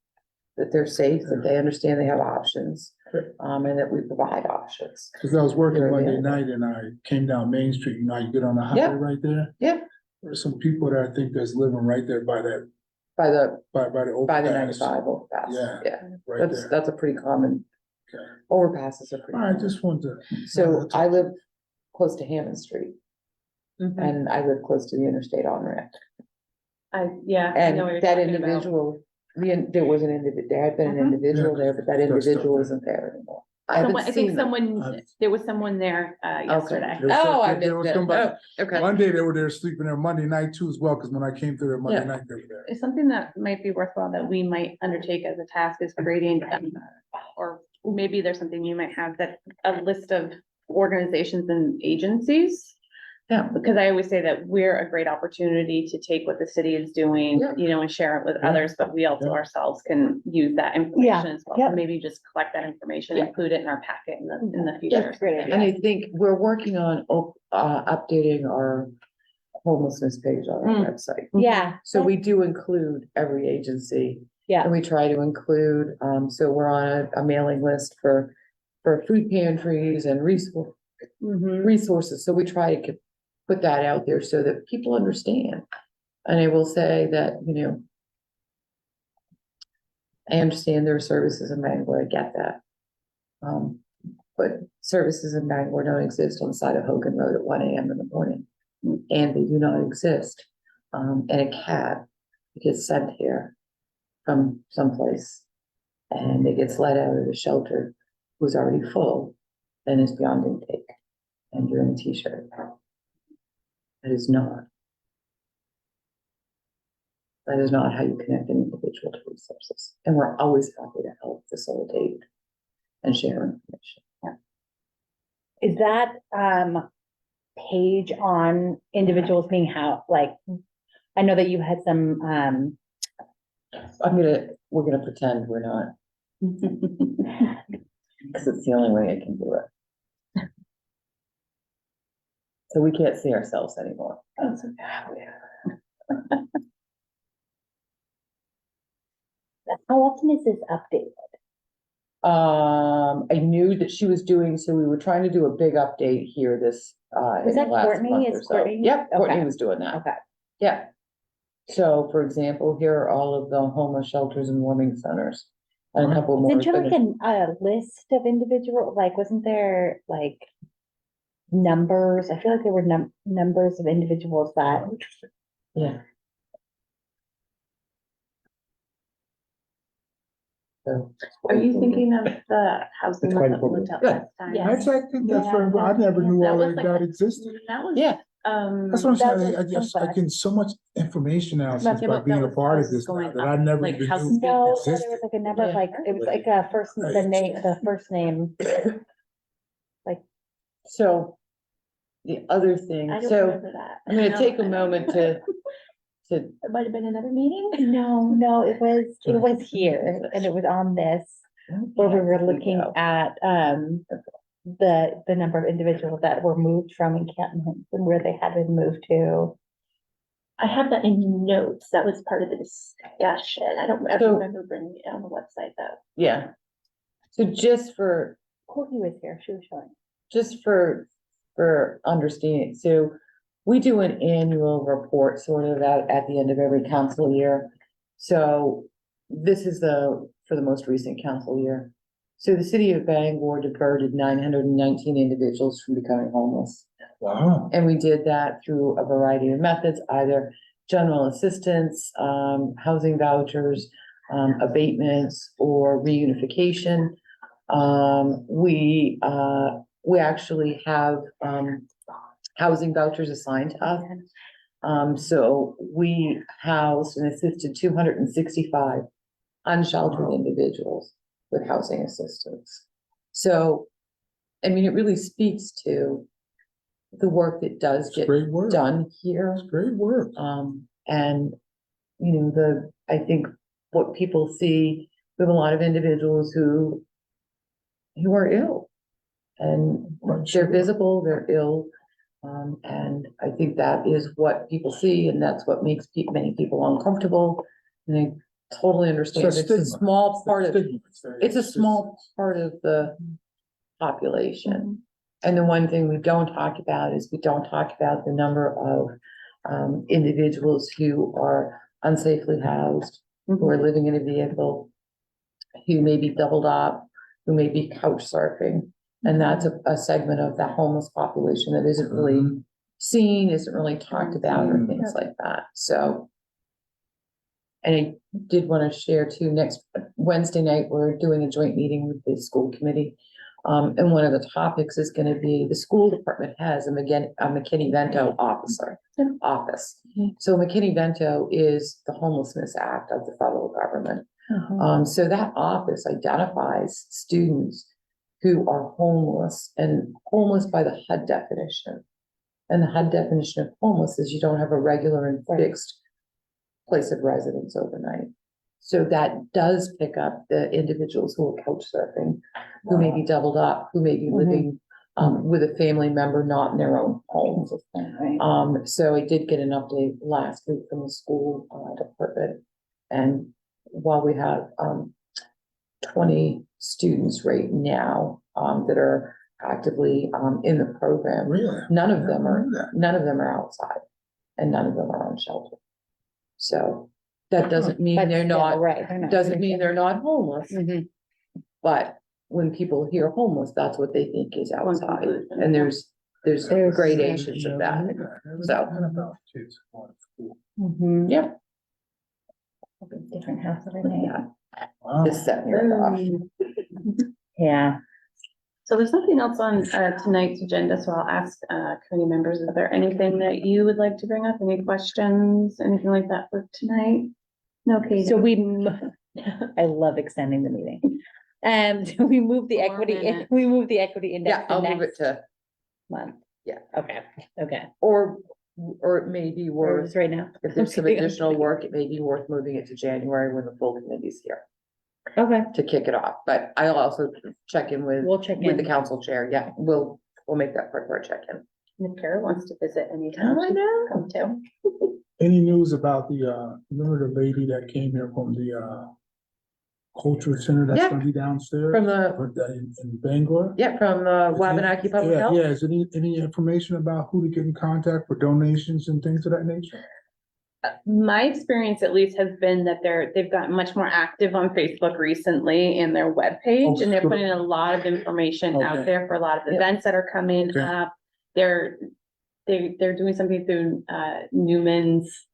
that they're safe, that they understand they have options, and that we provide options. Cause I was working They're Monday available. night and I came down Main Street, you know, how you get on the highway Yeah. right there. Yeah. There's some people that I think that's living right there by that, By the, by the by the overpass. 95 overpass, Yeah. yeah, Right that's, there. that's a pretty common, Okay. overpasses are pretty I common. just wanted to. So I live close to Hammond Street, Mhm. and I live close to the interstate on ramp. Yeah. I know what you're And that talking about. individual, there was an individual, there had been an Mhm. individual Yeah, there, but that that's individual okay. isn't there anymore. I haven't Someone, I think seen them. someone, there was someone there, yesterday. There was Oh, I there was missed it. somebody- Oh, okay. Monday they were there sleeping there, Monday night too as well, cause when I came through there Monday Yeah. night, they were there. It's something that might be worthwhile that we might undertake as a task is creating, or maybe there's something you might have that, a list of organizations and agencies. Yeah. Because I always say that we're a great opportunity to take what the city is doing, Yeah. you know, and share it with Yeah. others, but we also Yeah. ourselves can use that information as well. Yeah. So maybe just collect that information, Yeah. include it in our packet in the future. That's great. And I think we're working on, updating our homelessness page on our website. Yeah. So we do include every agency. Yeah. And we try to include, so we're on a mailing list for food pantries and Mhm. resources, so we try to put that out there so that people understand. And I will say that, you know, I understand there are services in Bangor, I get that. But services in Bangor don't exist on the side of Hogan Road at 1 a.m. in the morning. And they do not exist, and a cab gets sent here from someplace. And it gets let out of the shelter, who's already full, and is beyond intake, and you're in a t-shirt. That is not. That is not how you connect an individual to resources, and we're always happy to help facilitate and share information. Is that, page on individuals being like, I know that you had some, We're gonna pretend we're not, because it's the only way I can do it. So we can't see ourselves anymore. That's okay. how often is this updated? I knew that she was doing, so we were trying to do a big update here this, Was in the that last Courtney? month Is or so. Courtney? Yep, Courtney Okay. was doing that, Okay. yeah. So, for example, here are all of the homeless shelters and warming centers. And a couple more. Isn't there like a list of individual, like, wasn't there like numbers? I feel like there were numbers of individuals that, Yeah. So. Are you thinking of the housing? It's quite that we important. looked at Good. last time? Yeah. I checked it, that's Yeah. very, I never knew That all was that like- that existed. That was. Yeah. That's what I'm That saying, was I something. get so much information now That's since by about- being that a was part of us this now going that up, I never like even house- knew no, there was existed. like a number of Yeah. like, it was like a first, the name, the first name. So, the other thing, I don't so remember that. I'm gonna No, take I a don't. moment to, It might have been another meeting. No, it was here and it was on this, where we were looking at, the number of individuals that were moved from encampments and where they had been moved to. I have that in notes. That was part of the discussion. I don't So- remember bringing it on the website though. Yeah. So just for Courtney was here, she was showing. just for understanding, so we do an annual report sort of at the end of every council year. So this is for the most recent council year. So the city of Bangor diverted 919 individuals from becoming homeless. Wow. And we did that through a variety of methods, either general assistance, housing vouchers, abatements, or reunification. We actually have, housing vouchers assigned to us. So we housed and assisted 265 unsheltered individuals with housing assistance. So, I mean, it really speaks to the work that does It's get great work. done here. It's great work. And, you know, I think what people see, we have a lot of individuals who are ill. And Right, they're sure. visible, they're ill, And I think that is what people see and that's what makes many people uncomfortable. And I totally understand. It's a stigma. small part of, Stigma, it's a small part of the population. And the one thing we don't talk about is we don't talk about the number of individuals who are unsafely housed, who are living in a vehicle, who may be doubled up, who may be couch surfing. And that's a segment of the homeless population that isn't really seen, isn't really talked about or things like that. So. And I did want to share too, next Wednesday night, we're doing a joint meeting with the school committee. And one of the topics is going to be the school department has a McKinney-Vento office. So McKinney-Vento is the Homelessness Act of the federal government. So that office identifies students who are homeless and homeless by the HUD definition. And the HUD definition of homeless is you don't have a regular and fixed place of residence overnight. So that does pick up the individuals who are couch surfing, who may be doubled up, who may be living with a family member, not in their own homes. So I did get an update last week from the school department. And while we have 20 students right now that are actively in the program, Really? none of them are outside and none of them are on shelter. So that doesn't mean But they're still, not, right, they're not. doesn't mean they're not homeless. Mhm. But when people hear homeless, that's what they think is outside. conclusion. And there's There's- gradations of that. So. About kids going to school. Mhm. Yeah. Different house every day. Yeah, Wow. just setting it off. Yeah. So there's nothing else on tonight's agenda, so I'll ask committee members, is there anything that you would like to bring up? Any questions, anything like that for tonight? No, Katie? So I love extending the meeting. And we moved the 4 equity, minutes. we moved the equity index Yeah, to I'll move it next to, month. Yeah. Okay, okay. or it may be Or worth, just right now. if there's some additional work, it may be worth moving it to January when the full committee's here Okay, to kick it off. But I'll also check in with we'll check the in. council chair. Yeah, we'll make that part of our check-in. If Kara wants to visit anytime. Oh, I she can know. Come too. Any news about the, remember the lady that came here from the, cultural center that's Yeah. gonna be downstairs? From the, Or the- in Bangor? from Wabanaki Public Yeah, Health. yeah, is any information about who to get in contact for donations and things of that nature? My experience at least has been that they've gotten much more active on Facebook recently in their webpage, and they're good. putting a lot of information out Okay. there for a lot of Yep. events that are coming Okay. up. They're doing something through Newman's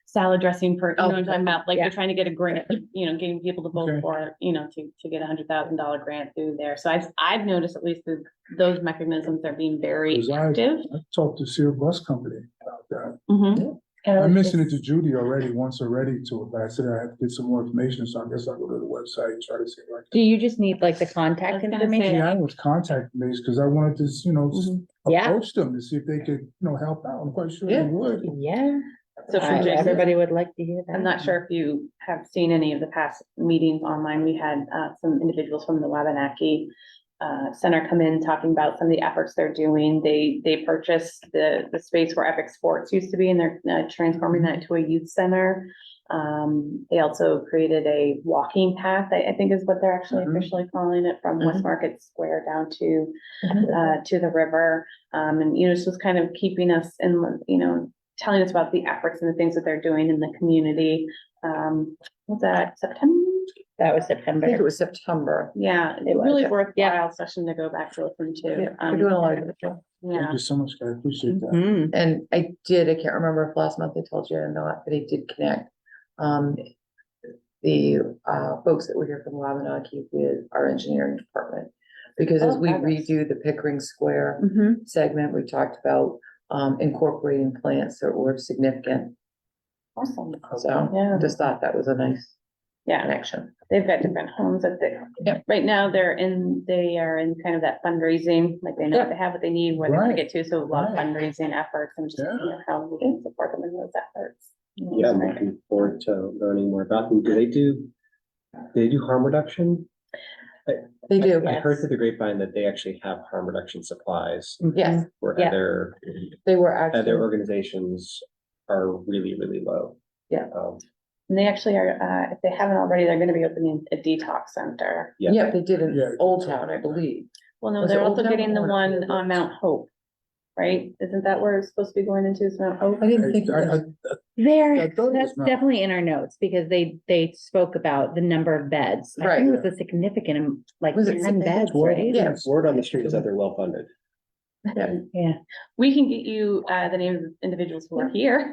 salad dressing for, you know what I'm talking about, like Yeah. they're trying to get a grant, getting people to vote Okay. for, to get $100,000 grant through there. So I've noticed at least that those mechanisms are being very 'Cause active. I talked to Sear Bus Company about that. Mhm. And I was mentioned it just- to Judy once already to her, but I said I have to get some more information, so I guess I'll go to the website and try to see what I Do you just need like the I contact was gonna information? can. Yeah, I was contacting me because I wanted to, Yeah. approach them to see if they could, help out. I'm quite sure they Yeah. would. Yeah. So from Jason, Everybody would like to hear that. I'm not sure if you have seen any of the past meetings online. We had some individuals from the Wabanaki Center come in talking about some of the efforts they're doing. They purchased the space where Epic Sports used to be, and they're transforming that into a youth center. They also created a walking path, I think is what they're actually Mhm. officially calling it, from West Market Square down to Mhm. to the river. And, this was kind of keeping us in, telling us about the efforts and the things that they're doing in the community. Was that September? That was I think it September. was September. Yeah, It was, really yeah. worthwhile session to go back to listen to. Yeah, we're doing a lot of good stuff. Yeah. Thank you so much, guys. Appreciate that. Mhm. And I can't remember if last month I told you or not, but I did connect. The folks that were here from Wabanaki with our engineering department. Because as Oh, we fabulous. redo the Pickering Square Mhm. segment, we talked about incorporating plants that were significant. Awesome. So Yeah. just thought that was a nice Yeah, connection. they've got different homes that Yep. right now they are in kind of that fundraising, like they know what they have, what they need, where they want to get to. So a lot of Right. fundraising efforts and just Yeah. how we can support them in those efforts. Yeah, I'm looking forward to learning more about them. Do they do harm reduction? They do, I heard through the grapevine that they actually have harm reduction supplies yes, where Yeah. they were other actually, organizations are really, really low. Yeah. And they actually are, if they haven't already, they're gonna be opening a detox center. yeah, they did Yeah. in Old Town, I believe. Well, no, Was it they're Old also Town getting the or one Fairgrounds? on Mount Hope, right? Isn't that where it's supposed to be going into, is Mount Hope? I didn't think. it was- There, I thought it was that's not. definitely in our notes because they spoke about the number of beds. I think it was a significant, like Was it 10 beds, right? Yeah. Word on the street is that they're well funded. Yeah. We can get you, the names of individuals who are here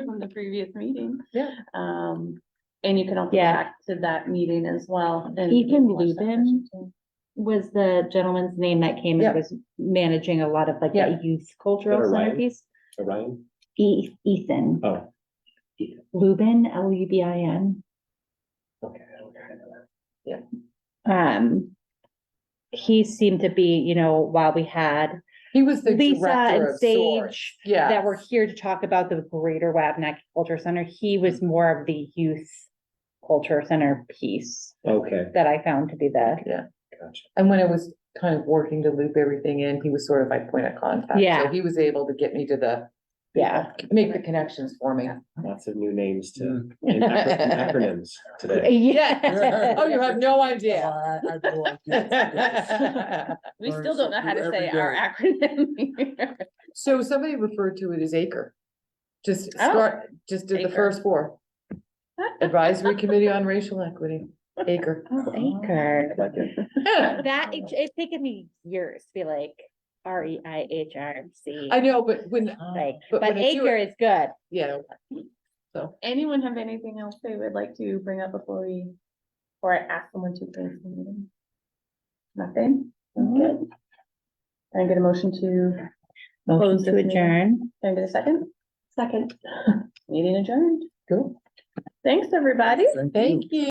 from the previous meeting. Yeah. And you can also go Yeah. back to that meeting as well. and Ethan watch that Lubin. session too. Was the gentleman's name that came Yeah. and was managing a lot of like Yeah. that youth cultural Is that Orion? centerpiece? Orion? Ethan Oh. Lubin, Lubin. Okay. I know that. He seemed to be, you know, while we had He was the Lisa director and of Source. Sage Yeah. that were here to talk about the Greater Wabnac Culture Center, he was more of the youth culture center piece Okay, that I found to be the, gotcha. And when I was kind of working to loop everything in, he was sort of my point of contact. Yeah. So he was able to get me to the. Yeah. Make the connections for me. Lots of new names to, Mm. and acronyms today. yeah. Oh, you have no No, idea. I have no idea. We Learn still don't know how to something say every our acronym. So somebody referred to it as ACRE. Just Oh. start, just did the ACRE. first four. Advisory Committee on Racial Equity, ACRE. Oh, Anchor. Like it. That, it's taken me years to be like REIHRC. I know, but when, Like, but but when I do Acre it- is good. yeah. So, Anyone have anything else they would like to bring up before I ask someone to close the meeting? Nothing? Okay. Can I get a motion to, Motion Close to this meeting. adjourn. can I get a second? Second. Meeting adjourned. cool. Thanks, everybody. Thank you. Thank you.